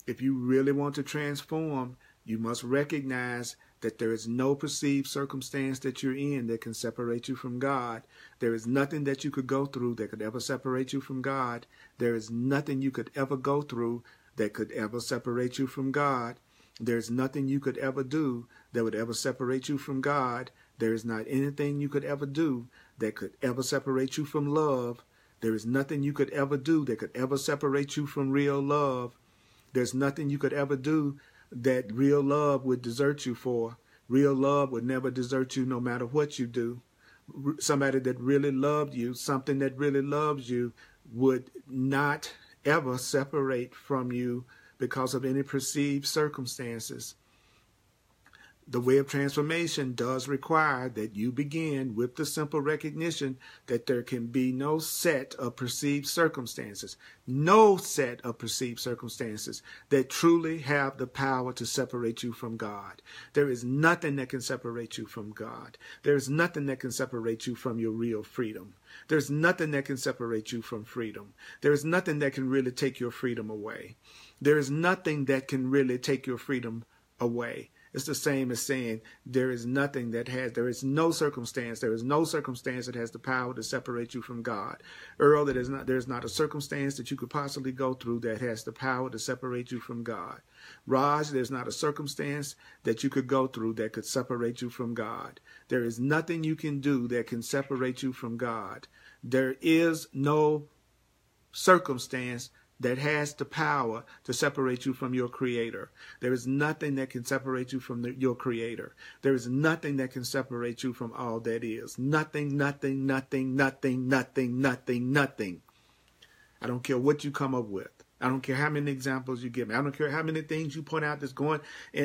If you really want to transform, You must recognize that there is no perceived circumstance that you're in that can separate you from God. There is nothing that you could go through that could ever separate you from God. There is nothing you could ever go through that could ever separate you from God. There's nothing you could ever do that would ever separate you from God. There is not anything you could ever do that could ever separate you from love. There is nothing you could ever do that could ever separate you from real love. There's nothing you could ever do that real love would desert you for. Real love would never desert you no matter what you do. Somebody that really loved you, something that really loves you, would not ever separate from you because of any perceived circumstances. The way of transformation does require that you begin with the simple recognition that there can be no set of perceived circumstances, no set of perceived circumstances that truly have the power to separate you from God. There is nothing that can separate you from God. There is nothing that can separate you from your real freedom. There's nothing that can separate you from freedom. There is nothing that can really take your freedom away. There is nothing that can really take your freedom away. It's the same as saying there is no circumstance that has the power to separate you from God. Earl, there's not a circumstance that you could possibly go through that has the power to separate you from God. Raj, there's not a circumstance that you could go through that could separate you from God. There is nothing you can do that can separate you from God. There is no circumstance that has the power to separate you from your Creator. There is nothing that can separate you from your Creator. There is nothing that can separate you from all that is. Nothing, nothing, nothing, nothing, nothing, nothing, nothing. I don't care what you come up with. I don't care how many examples you give me. I don't care how many things you point out that's going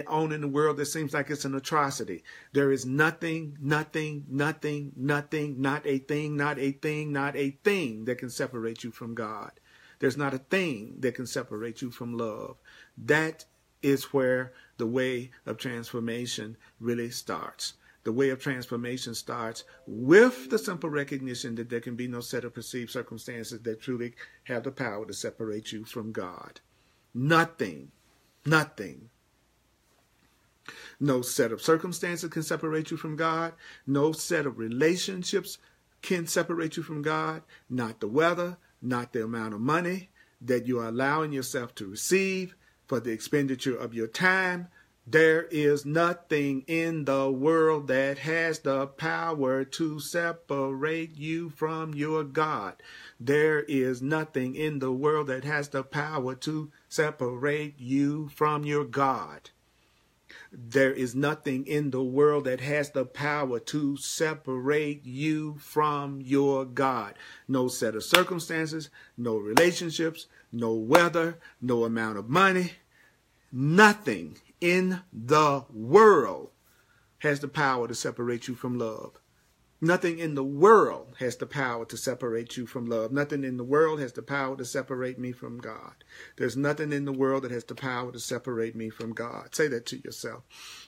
on in the world that seems like it's an atrocity. There is nothing, nothing, nothing, nothing, not a thing, not a thing, not a thing that can separate you from God. There's not a thing that can separate you from love. That is where the way of transformation really starts. The way of transformation starts with the simple recognition that there can be no set of perceived circumstances that truly have the power to separate you from God. Nothing, nothing. No set of circumstances can separate you from God. No set of relationships can separate you from God. Not the weather, not the amount of money that you are allowing yourself to receive for the expenditure of your time. There is nothing in the world that has the power to separate you from your God. There is nothing in the world that has the power to separate you from your God. There is nothing in the world that has the power to separate you from your God. No set of circumstances, no relationships, no weather, no amount of money. Nothing in the world has the power to separate you from love. Nothing in the world has the power to separate you from love. Nothing in the world has the power to separate me from God. There's nothing in the world that has the power to separate me from God. Say that to yourself.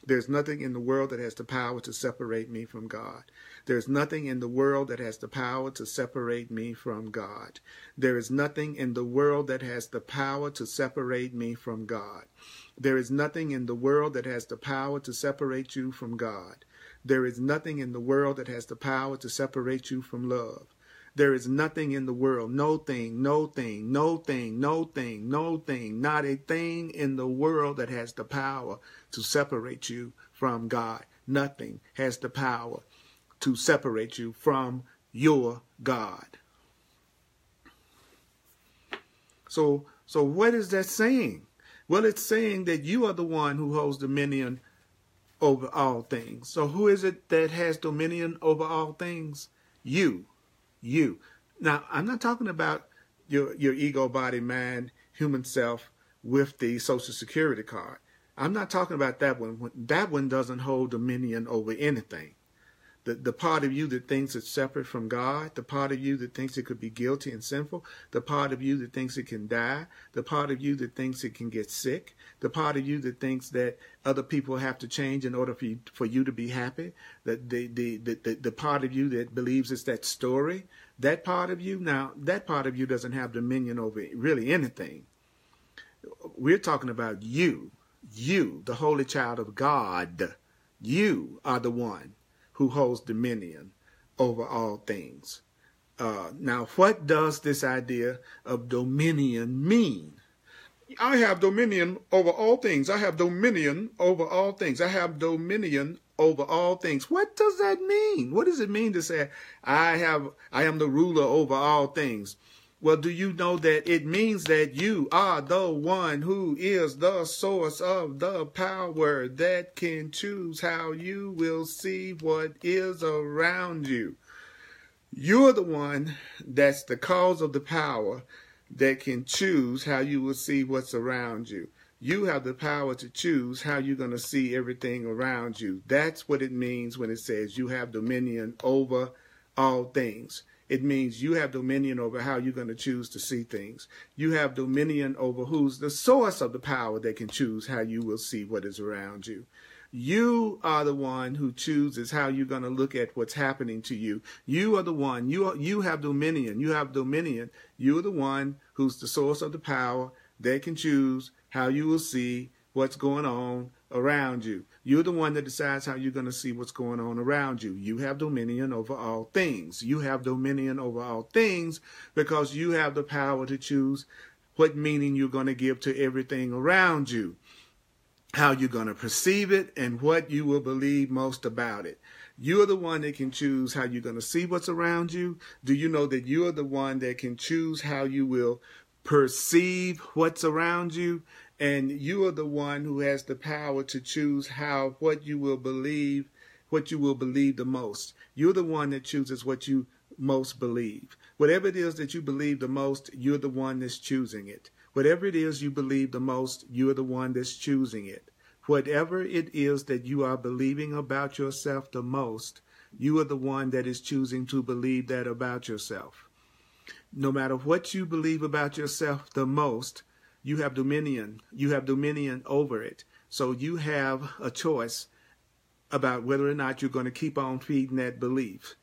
There's nothing in the world that has the power to separate me from God. There's nothing in the world that has the power to separate me from God. There is nothing in the world that has the power to separate me from God. There is nothing in the world that has the power to separate you from God. There is nothing in the world that has the power to separate you from love. There is nothing in the world, no thing, no thing, no thing, no thing, no thing, not a thing in the world that has the power to separate you from God. Nothing has the power to separate you from your God. So what is that saying? Well, it's saying that you are the one who holds dominion over all things. So who is it that has dominion over all things? You. Now, I'm not talking about your ego, body, mind, human self with the Social Security card. I'm not talking about that one. That one doesn't hold dominion over anything. The part of you that thinks it's separate from God, the part of you that thinks it could be guilty and sinful, the part of you that thinks it can die, the part of you that thinks it can get sick, the part of you that thinks that other people have to change in order for you to be happy, the part of you that believes it's that story, that part of you, now that part of you doesn't have dominion over really anything. We're talking about you. You, the holy child of God, you are the one who holds dominion over all things. Now, what does this idea of dominion mean? I have dominion over all things. I have dominion over all things. I have dominion over all things. What does that mean? What does it mean to say I am the ruler over all things? Well, do you know that it means that you are the one who is the source of the power that can choose how you will see what is around you? You're the one that's the cause of the power that can choose how you will see what's around you. You have the power to choose how you're going to see everything around you. That's what it means when it says you have dominion over all things. It means you have dominion over how you're going to choose to see things. You have dominion over who's the source of the power that can choose how you will see what is around you. You are the one who chooses how you're going to look at what's happening to you. You are the one. You have dominion. You have dominion. You're the one who's the source of the power that can choose how you will see what's going on around you. You're the one that decides how you're going to see what's going on around you. You have dominion over all things. You have dominion over all things because you have the power to choose what meaning you're going to give to everything around you, how you're going to perceive it, and what you will believe most about it. You're the one that can choose how you're going to see what's around you. Do you know that you're the one that can choose how you will perceive what's around you? And you are the one who has the power to choose what you will believe the most. You're the one that chooses what you most believe. Whatever it is that you believe the most, you're the one that's choosing it. Whatever it is you believe the most, you're the one that's choosing it. Whatever it is that you are believing about yourself the most, you are the one that is choosing to believe that about yourself. No matter what you believe about yourself the most, you have dominion. You have dominion over it. So you have a choice about whether or not you're going to keep on feeding that belief.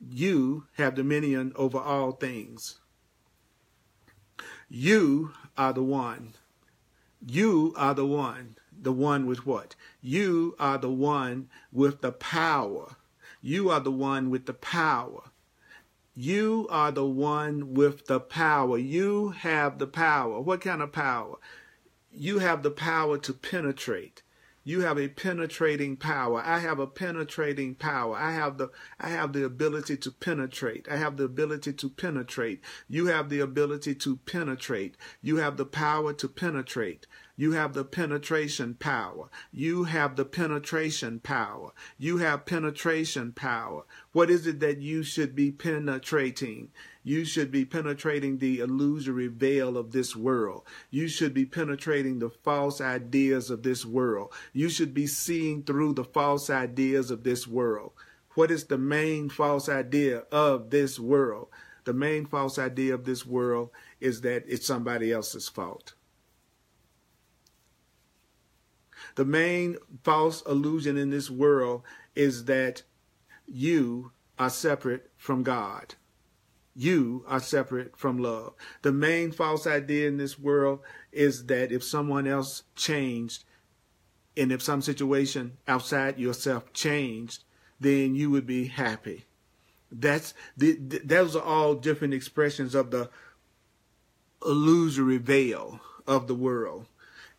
You have dominion over all things. You are the one. You are the one. The one with what? You are the one with the power. You are the one with the power. You are the one with the power. You have the power. What kind of power? You have the power to penetrate. You have a penetrating power. I have a penetrating power. I have the ability to penetrate. I have the ability to penetrate. You have the ability to penetrate. You have the power to penetrate. You have the penetration power. You have the penetration power. You have penetration power. What is it that you should be penetrating? You should be penetrating the illusory veil of this world. You should be penetrating the false ideas of this world. You should be seeing through the false ideas of this world. What is the main false idea of this world? The main false idea of this world is that it's somebody else's fault. The main false illusion in this world is that you are separate from God. You are separate from love. The main false idea in this world is that if someone else changed, and if some situation outside yourself changed, then you would be happy. Those are all different expressions of the illusory veil of the world.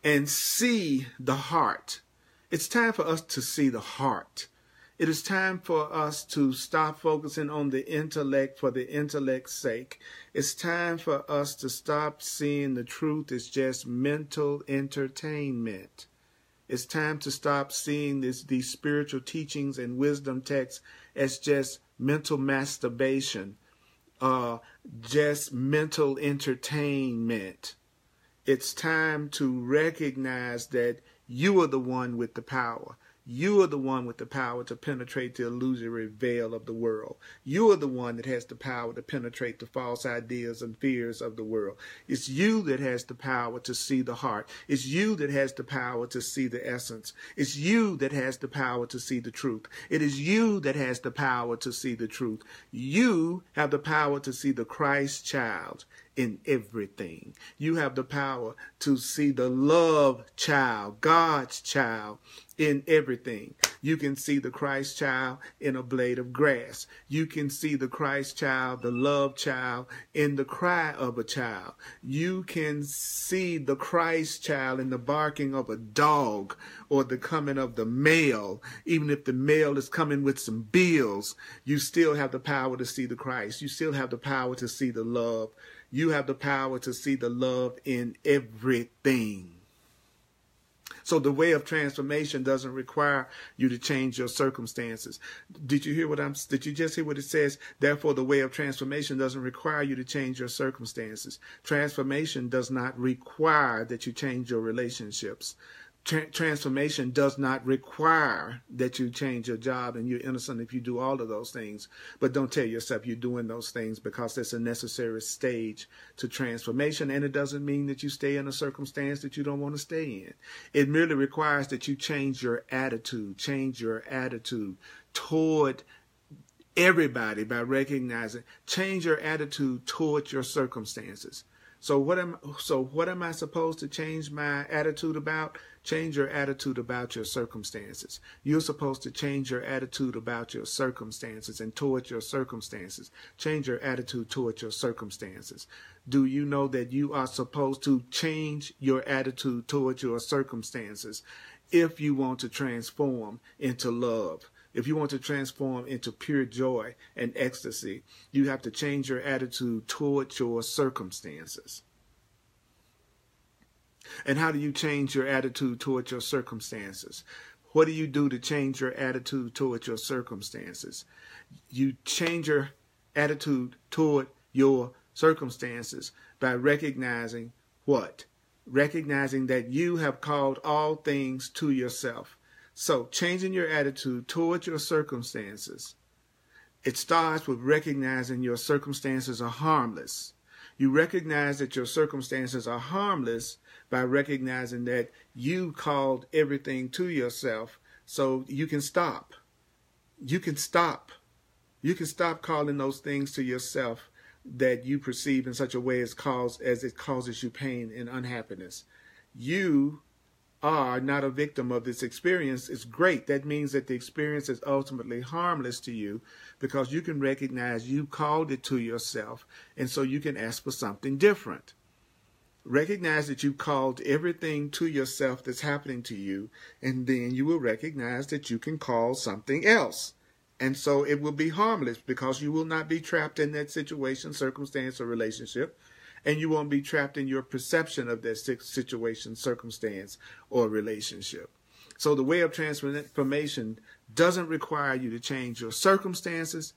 And see the heart. It's time for us to see the heart. It is time for us to stop focusing on the intellect for the intellect's sake. It's time for us to stop seeing the truth as just mental entertainment. It's time to stop seeing these spiritual teachings and wisdom texts as just mental masturbation, just mental entertainment. It's time to recognize that you are the one with the power. You are the one with the power to penetrate the illusory veil of the world. You are the one that has the power to penetrate the false ideas and fears of the world. It's you that has the power to see the heart. It's you that has the power to see the essence. It's you that has the power to see the truth. It is you that has the power to see the truth. You have the power to see the Christ child in everything. You have the power to see the love child, God's child, in everything. You can see the Christ child in a blade of grass. You can see the Christ child, the love child, in the cry of a child. You can see the Christ child in the barking of a dog or the coming of the mail. Even if the mail is coming with some bills, you still have the power to see the Christ. You still have the power to see the love. You have the power to see the love in everything. So the way of transformation doesn't require you to change your circumstances. Did you just hear what it says? Therefore, the way of transformation doesn't require you to change your circumstances. Transformation does not require that you change your relationships. Transformation does not require that you change your job, and you're innocent if you do all of those things. But don't tell yourself you're doing those things, because that's a necessary stage to transformation, and it doesn't mean that you stay in a circumstance that you don't want to stay in. It merely requires that you change your attitude toward everybody by recognizing, change your attitude toward your circumstances. So what am I supposed to change my attitude about? Change your attitude about your circumstances. You're supposed to change your attitude about your circumstances and toward your circumstances. Change your attitude toward your circumstances. Do you know that you are supposed to change your attitude toward your circumstances if you want to transform into love? If you want to transform into pure joy and ecstasy, you have to change your attitude toward your circumstances. And how do you change your attitude toward your circumstances? What do you do to change your attitude toward your circumstances? You change your attitude toward your circumstances by recognizing what? Recognizing that you have called all things to yourself. So changing your attitude toward your circumstances, it starts with recognizing your circumstances are harmless. You recognize that your circumstances are harmless by recognizing that you called everything to yourself, so you can stop. You can stop calling those things to yourself that you perceive in such a way as it causes you pain and unhappiness. You are not a victim of this experience. It's great. That means that the experience is ultimately harmless to you, because you can recognize you called it to yourself, and so you can ask for something different. Recognize that you called everything to yourself that's happening to you, and then you will recognize that you can call something else. And so it will be harmless, because you will not be trapped in that situation, circumstance, or relationship. And you won't be trapped in your perception of that situation, circumstance, or relationship. So the way of transformation doesn't require you to change your circumstances.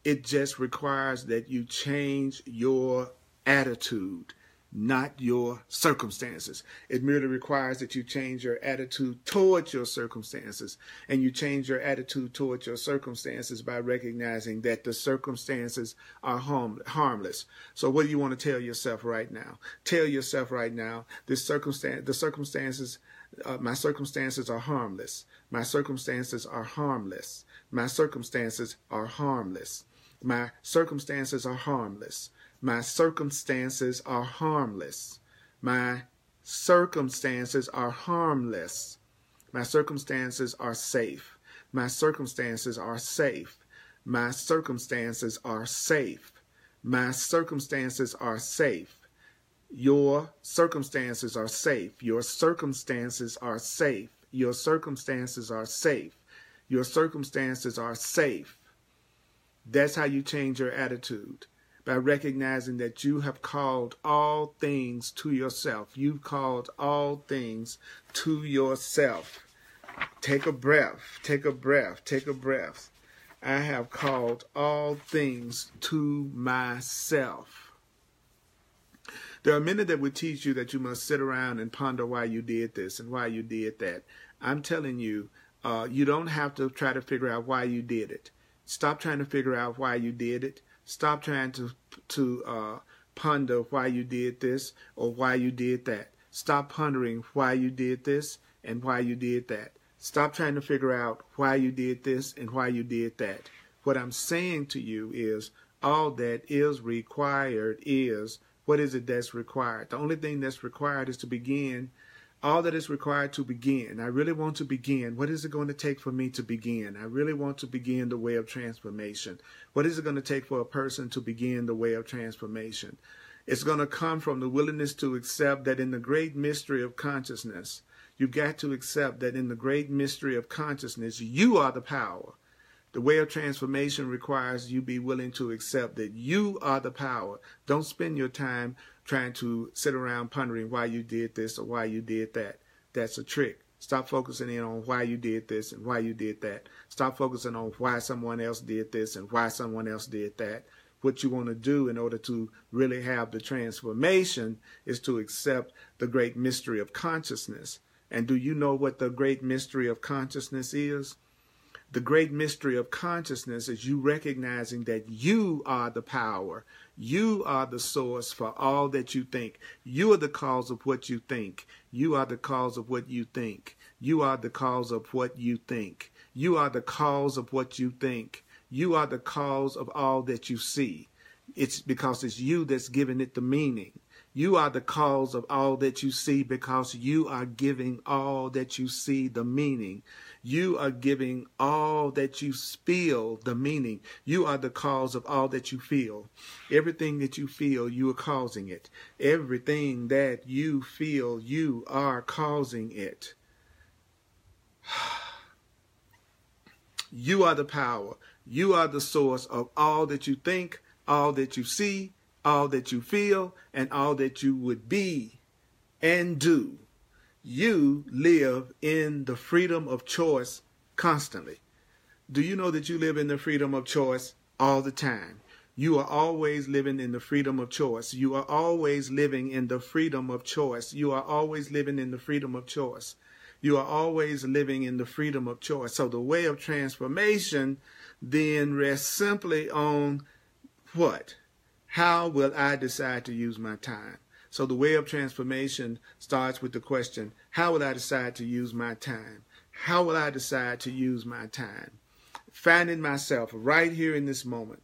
It just requires that you change your attitude, not your circumstances. It merely requires that you change your attitude towards your circumstances. And you change your attitude towards your circumstances by recognizing that the circumstances are harmless. So what do you want to tell yourself right now? Tell yourself right now, my circumstances are harmless. My circumstances are harmless. My circumstances are harmless. My circumstances are harmless. My circumstances are harmless. My circumstances are harmless. My circumstances are safe. My circumstances are safe. My circumstances are safe. My circumstances are safe. Your circumstances are safe. Your circumstances are safe. Your circumstances are safe. Your circumstances are safe. That's how you change your attitude. By recognizing that you have called all things to yourself. You've called all things to yourself. Take a breath. Take a breath. Take a breath. I have called all things to myself. There are many that would teach you that you must sit around and ponder why you did this and why you did that. I'm telling you, you don't have to try to figure out why you did it. Stop trying to figure out why you did it. Stop trying to ponder why you did this or why you did that. Stop pondering why you did this and why you did that. Stop trying to figure out why you did this and why you did that. What I'm saying to you is all that is required is What is it that's required? The only thing that's required is to begin. All that is required to begin. I really want to begin. What is it going to take for me to begin? I really want to begin the way of transformation. What is it going to take for a person to begin the way of transformation? It's going to come from the willingness to accept that in the great mystery of consciousness, you've got to accept that in the great mystery of consciousness, you are the power. The way of transformation requires you be willing to accept that you are the power. Don't spend your time trying to sit around pondering why you did this or why you did that. That's a trick. Stop focusing in on why you did this and why you did that. Stop focusing on why someone else did this and why someone else did that. What you want to do in order to really have the transformation is to accept the great mystery of consciousness. And do you know what the great mystery of consciousness is? The great mystery of consciousness is you recognizing that you are the power. You are the source for all that you think. You are the cause of what you think. You are the cause of what you think. You are the cause of what you think. You are the cause of what you think. You are the cause of all that you see. It's because it's you that's giving it the meaning. You are the cause of all that you see because you are giving all that you see the meaning. You are giving all that you feel the meaning. You are the cause of all that you feel. Everything that you feel, you are causing it. Everything that you feel, you are causing it. You are the power. You are the source of all that you think, all that you see, all that you feel, and all that you would be and do. You live in the freedom of choice constantly. Do you know that you live in the freedom of choice all the time? You are always living in the freedom of choice. You are always living in the freedom of choice. You are always living in the freedom of choice. You are always living in the freedom of choice. So the way of transformation then rests simply on what? How will I decide to use my time? So the way of transformation starts with the question, how will I decide to use my time? How will I decide to use my time? Finding myself right here in this moment.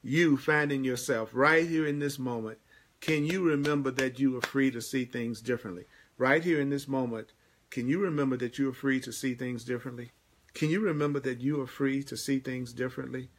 You finding yourself right here in this moment. Can you remember that you are free to see things differently? Right here in this moment, can you remember that you are free to see things differently? Can you remember that you are free to see things differently?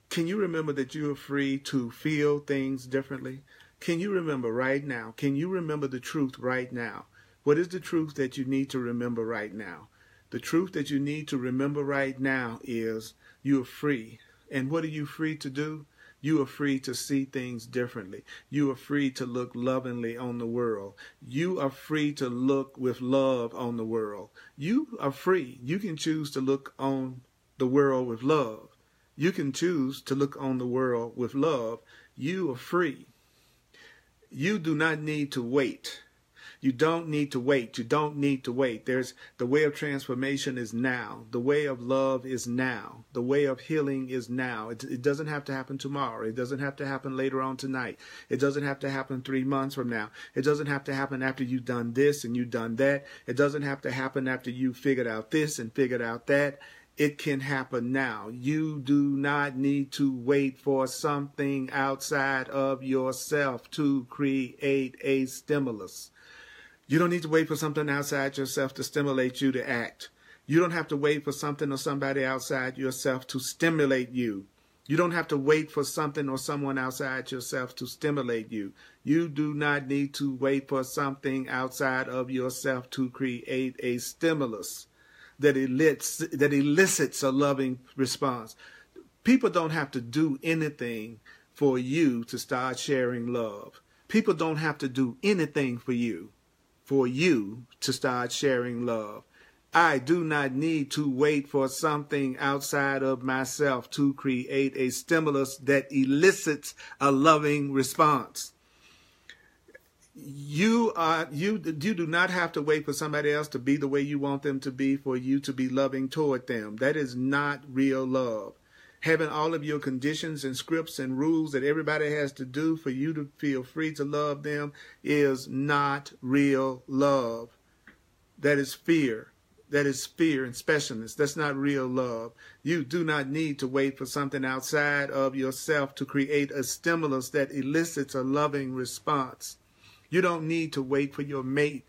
Can you remember that you are free to feel things differently? Can you remember right now? Can you remember the truth right now? What is the truth that you need to remember right now? The truth that you need to remember right now is you are free. And what are you free to do? You are free to see things differently. You are free to look lovingly on the world. You are free to look with love on the world. You are free. You can choose to look on the world with love. You can choose to look on the world with love. You are free. You do not need to wait. You don't need to wait. You don't need to wait. The way of transformation is now. The way of love is now. The way of healing is now. It doesn't have to happen tomorrow. It doesn't have to happen later on tonight. It doesn't have to happen 3 months from now. It doesn't have to happen after you've done this and you've done that. It doesn't have to happen after you've figured out this and figured out that. It can happen now. You do not need to wait for something outside of yourself to create a stimulus. You don't need to wait for something outside yourself to stimulate you to act. You don't have to wait for something or somebody outside yourself to stimulate you. You don't have to wait for something or someone outside yourself to stimulate you. You do not need to wait for something outside of yourself to create a stimulus that elicits a loving response. People don't have to do anything for you to start sharing love. People don't have to do anything for you to start sharing love. I do not need to wait for something outside of myself to create a stimulus that elicits a loving response. You do not have to wait for somebody else to be the way you want them to be for you to be loving toward them. That is not real love. Having all of your conditions and scripts and rules that everybody has to do for you to feel free to love them is not real love. That is fear. That is fear and specialness. That's not real love. You do not need to wait for something outside of yourself to create a stimulus that elicits a loving response. You don't need to wait for your mate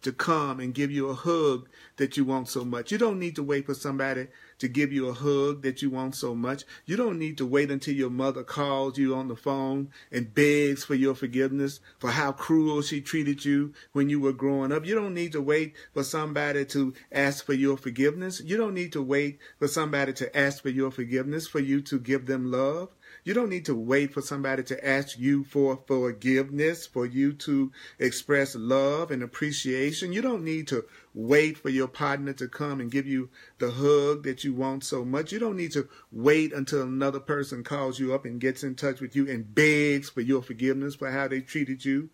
to come and give you a hug that you want so much. You don't need to wait for somebody to give you a hug that you want so much. You don't need to wait until your mother calls you on the phone and begs for your forgiveness for how cruel she treated you when you were growing up. You don't need to wait for somebody to ask for your forgiveness. You don't need to wait for somebody to ask for your forgiveness for you to give them love. You don't need to wait for somebody to ask you for forgiveness, for you to express love and appreciation. You don't need to wait for your partner to come and give you the hug that you want so much. You don't need to wait until another person calls you up and gets in touch with you and begs for your forgiveness for how they treated you.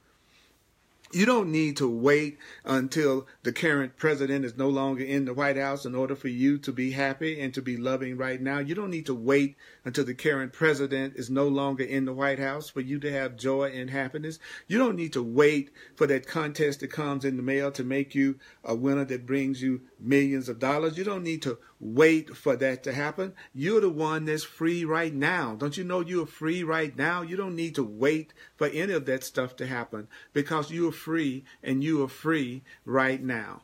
You don't need to wait until the current president is no longer in the White House in order for you to be happy and to be loving right now. You don't need to wait until the current president is no longer in the White House for you to have joy and happiness. You don't need to wait for that contest that comes in the mail to make you a winner that brings you millions of dollars. You don't need to wait for that to happen. You're the one that's free right now. Don't you know you're free right now? You don't need to wait for any of that stuff to happen because you're free and you are free right now.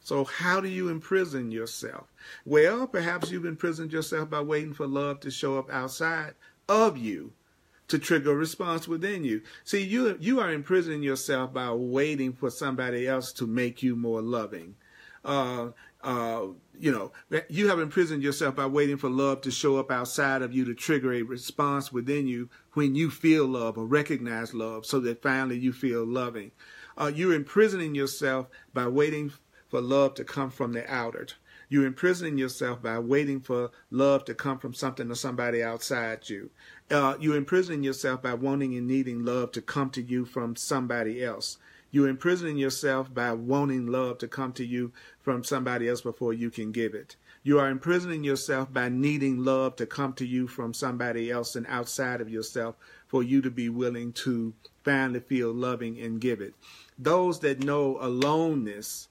So how do you imprison yourself? Well, perhaps you've imprisoned yourself by waiting for love to show up outside of you to trigger a response within you. See, you are imprisoning yourself by waiting for somebody else to make you more loving. You have imprisoned yourself by waiting for love to show up outside of you to trigger a response within you when you feel love or recognize love so that finally you feel loving. You're imprisoning yourself by waiting for love to come from the outer. You're imprisoning yourself by waiting for love to come from something or somebody outside you. You're imprisoning yourself by wanting and needing love to come to you from somebody else. You're imprisoning yourself by wanting love to come to you from somebody else before you can give it. You are imprisoning yourself by needing love to come to you from somebody else and outside of yourself for you to be willing to finally feel loving and give it. Those that know aloneness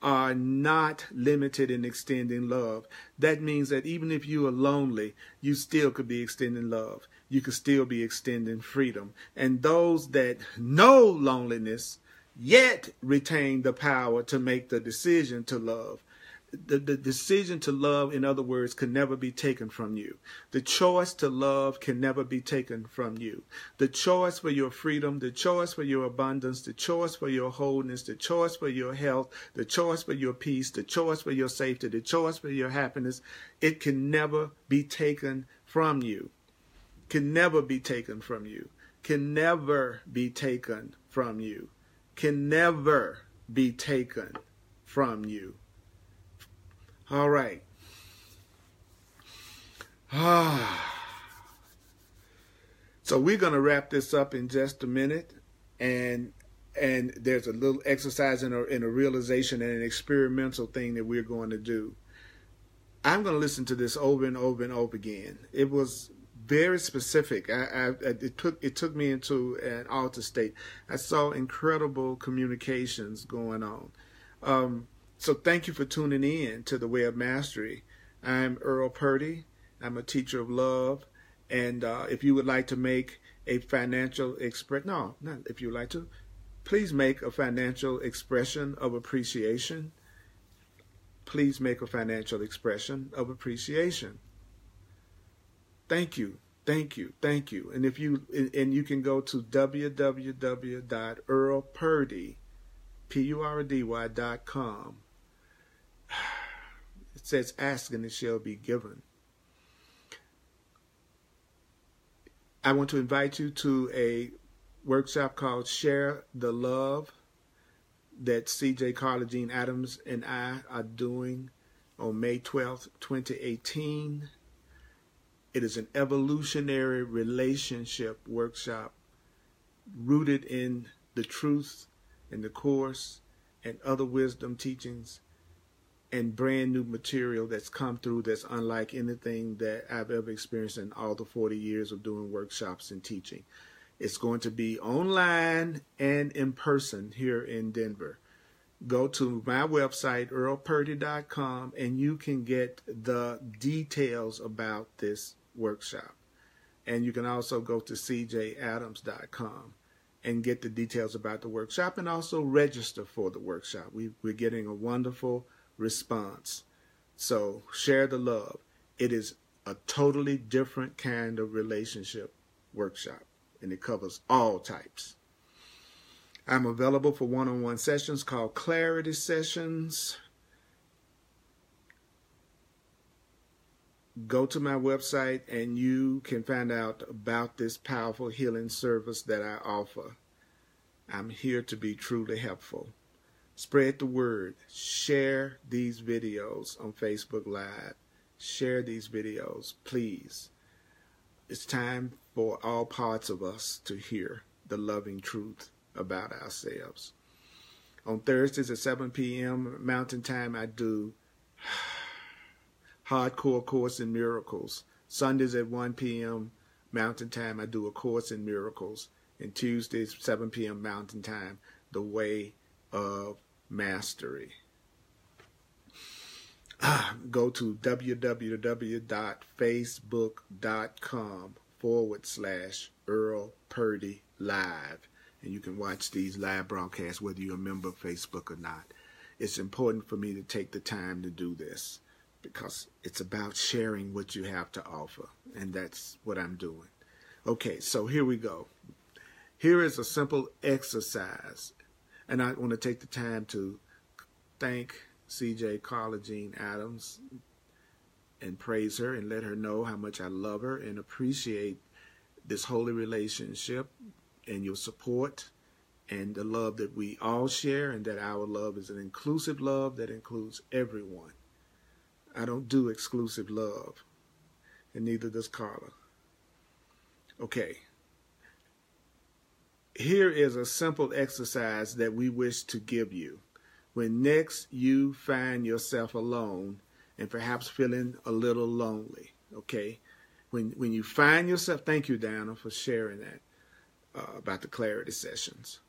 are not limited in extending love. That means that even if you are lonely, you still could be extending love. You could still be extending freedom. And those that know loneliness yet retain the power to make the decision to love. The decision to love, in other words, can never be taken from you. The choice to love can never be taken from you. The choice for your freedom, the choice for your abundance, the choice for your wholeness, the choice for your health, the choice for your peace, the choice for your safety, the choice for your happiness, it can never be taken from you. Can never be taken from you. Can never be taken from you. Can never be taken from you. All right. So we're going to wrap this up in just a minute, and there's a little exercise in a realization and an experimental thing that we're going to do. I'm going to listen to this over and over and over again. It was very specific. It took me into an altered state. I saw incredible communications going on. So thank you for tuning in to The Way of Mastery. I'm Earl Purdy. I'm a teacher of love. And if you would like to make a financial please make a financial expression of appreciation. Please make a financial expression of appreciation. Thank you. Thank you. Thank you. And you can go to www.earlpurdy.com. It says, ask and it shall be given. I want to invite you to a workshop called Share the Love that C.J. Carla Jean Adams and I are doing on May 12th, 2018. It is an evolutionary relationship workshop rooted in the truth and the Course and other wisdom teachings and brand new material that's come through that's unlike anything that I've ever experienced in all the 40 years of doing workshops and teaching. It's going to be online and in person here in Denver. go to my website, earlpurdy.com, and you can get the details about this workshop. And you can also go to cjadams.com and get the details about the workshop and also register for the workshop. We're getting a wonderful response. So share the love. It is a totally different kind of relationship workshop, and it covers all types. I'm available for one-on-one sessions called Clarity Sessions. Go to my website and you can find out about this powerful healing service that I offer. I'm here to be truly helpful. Spread the word. Share these videos on Facebook Live. Share these videos, please. It's time for all parts of us to hear the loving truth about ourselves. On Thursdays at 7 p.m. Mountain Time, I do Hardcore Course in Miracles. Sundays at 1 p.m. Mountain Time, I do a Course in Miracles. And Tuesdays, 7 p.m. Mountain Time, The Way of Mastery. Go to www.facebook.com/Earl Purdy Live. And you can watch these live broadcasts whether you're a member of Facebook or not. It's important for me to take the time to do this because it's about sharing what you have to offer. And that's what I'm doing. Okay, so here we go. Here is a simple exercise. And I want to take the time to thank CJ Carla Jean Adams and praise her and let her know how much I love her and appreciate this holy relationship and your support and the love that we all share, and that our love is an inclusive love that includes everyone. I don't do exclusive love, and neither does Carla. Okay. Here is a simple exercise that we wish to give you. When next you find yourself alone and perhaps feeling a little lonely, okay? When you find yourself, thank you, Diana, for sharing that about the clarity sessions.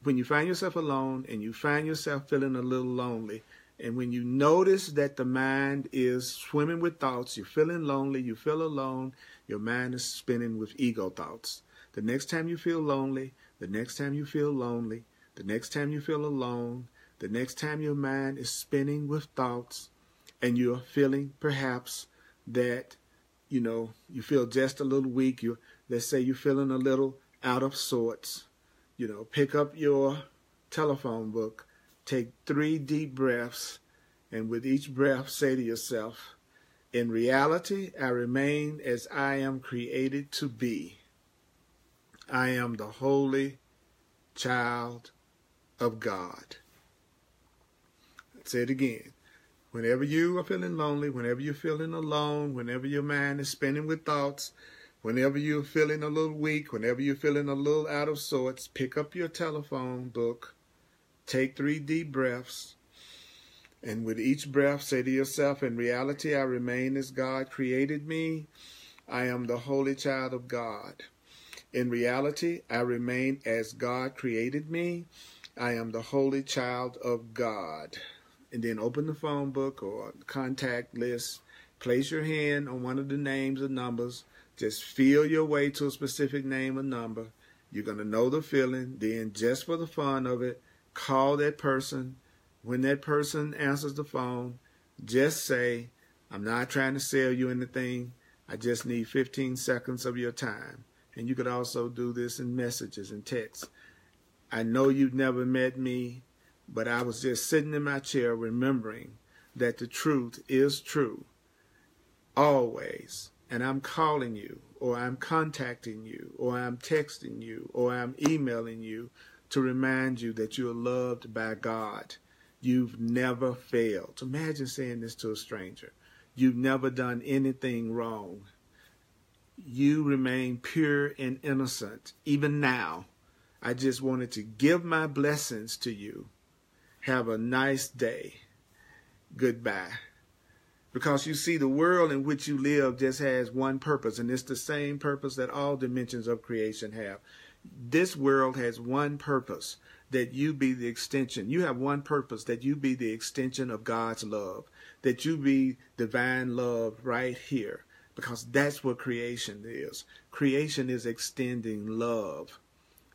When you find yourself alone and you find yourself feeling a little lonely, and when you notice that the mind is swimming with thoughts, you're feeling lonely, you feel alone, your mind is spinning with ego thoughts. The next time you feel lonely, the next time you feel lonely, the next time you feel alone, the next time your mind is spinning with thoughts, and you're feeling perhaps that, you feel just a little weak, let's say you're feeling a little out of sorts, pick up your telephone book, take 3 deep breaths, and with each breath say to yourself, in reality, I remain as I am created to be. I am the holy child of God. Let's say it again. Whenever you are feeling lonely, whenever you're feeling alone, whenever your mind is spinning with thoughts, whenever you're feeling a little weak, whenever you're feeling a little out of sorts, pick up your telephone book, take 3 deep breaths, and with each breath say to yourself, in reality, I remain as God created me. I am the holy child of God. In reality, I remain as God created me. I am the holy child of God. And then open the phone book or contact list. Place your hand on one of the names or numbers. Just feel your way to a specific name or number. You're going to know the feeling. Then just for the fun of it, call that person. When that person answers the phone, just say, I'm not trying to sell you anything. I just need 15 seconds of your time. And you could also do this in messages and texts. I know you've never met me, but I was just sitting in my chair remembering that the truth is true always. And I'm calling you, or I'm contacting you, or I'm texting you, or I'm emailing you to remind you that you're loved by God. You've never failed. Imagine saying this to a stranger. You've never done anything wrong. You remain pure and innocent. Even now, I just wanted to give my blessings to you. Have a nice day. Goodbye. Because you see, the world in which you live just has one purpose, and it's the same purpose that all dimensions of creation have. This world has one purpose, that you be the extension. You have one purpose, that you be the extension of God's love, that you be divine love right here, because that's what creation is. Creation is extending love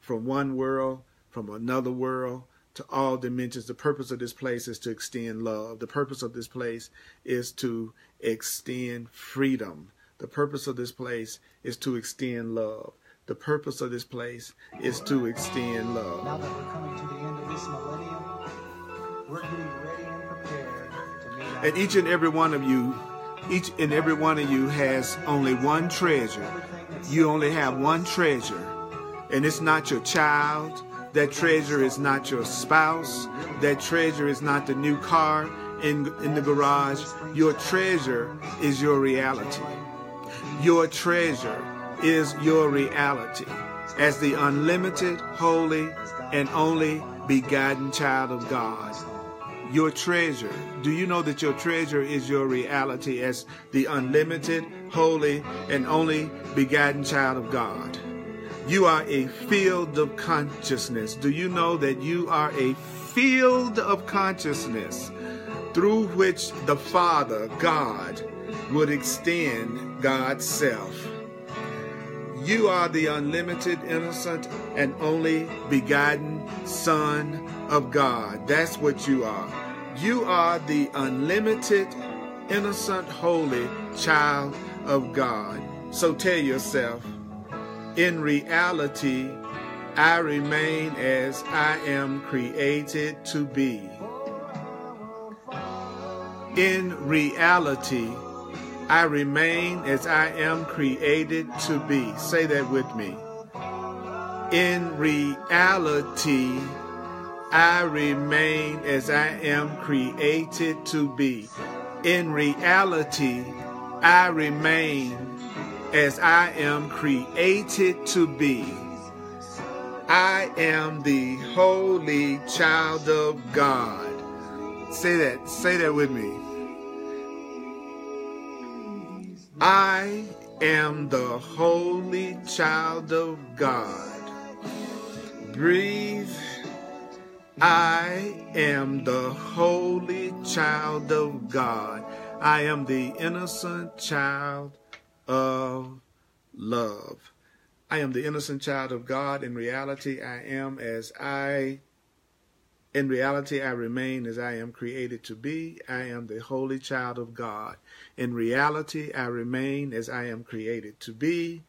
from one world, from another world, to all dimensions. The purpose of this place is to extend love. The purpose of this place is to extend freedom. The purpose of this place is to extend love. The purpose of this place is to extend love. Now that we're coming to the end of this millennium, we're getting ready and prepared to meet our And each and every one of you has only one treasure. You only have one treasure, and it's not your child. That treasure is not your spouse. That treasure is not the new car in the garage. Your treasure is your reality. Your treasure is your reality as the unlimited, holy, and only begotten child of God. Your treasure. Do you know that your treasure is your reality as the unlimited, holy, and only begotten child of God? You are a field of consciousness. Do you know that you are a field of consciousness through which the Father, God, would extend God's self? You are the unlimited, innocent, and only begotten Son of God. That's what you are. You are the unlimited, innocent, holy child of God. So tell yourself, in reality, I remain as I am created to be. In reality, I remain as I am created to be. Say that with me. In reality, I remain as I am created to be. In reality, I remain as I am created to be. I am the holy child of God. Say that with me. I am the holy child of God. Breathe. I am the holy child of God. I am the innocent child of love. I am the innocent child of God. In reality, I remain as I am created to be. I am the holy child of God. In reality, I remain as I am created to be.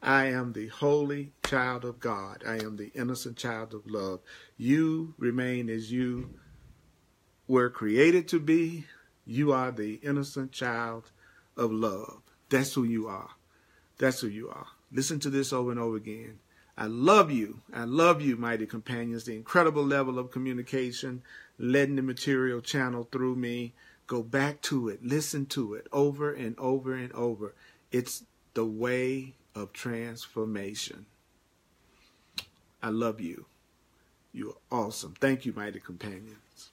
I am the holy child of God. I am the innocent child of love. You remain as you were created to be. You are the innocent child of love. That's who you are. That's who you are. Listen to this over and over again. I love you. I love you, mighty companions. The incredible level of communication, letting the material channel through me. Go back to it. Listen to it over and over and over. It's the way of transformation. I love you. You are awesome. Thank you, mighty companions.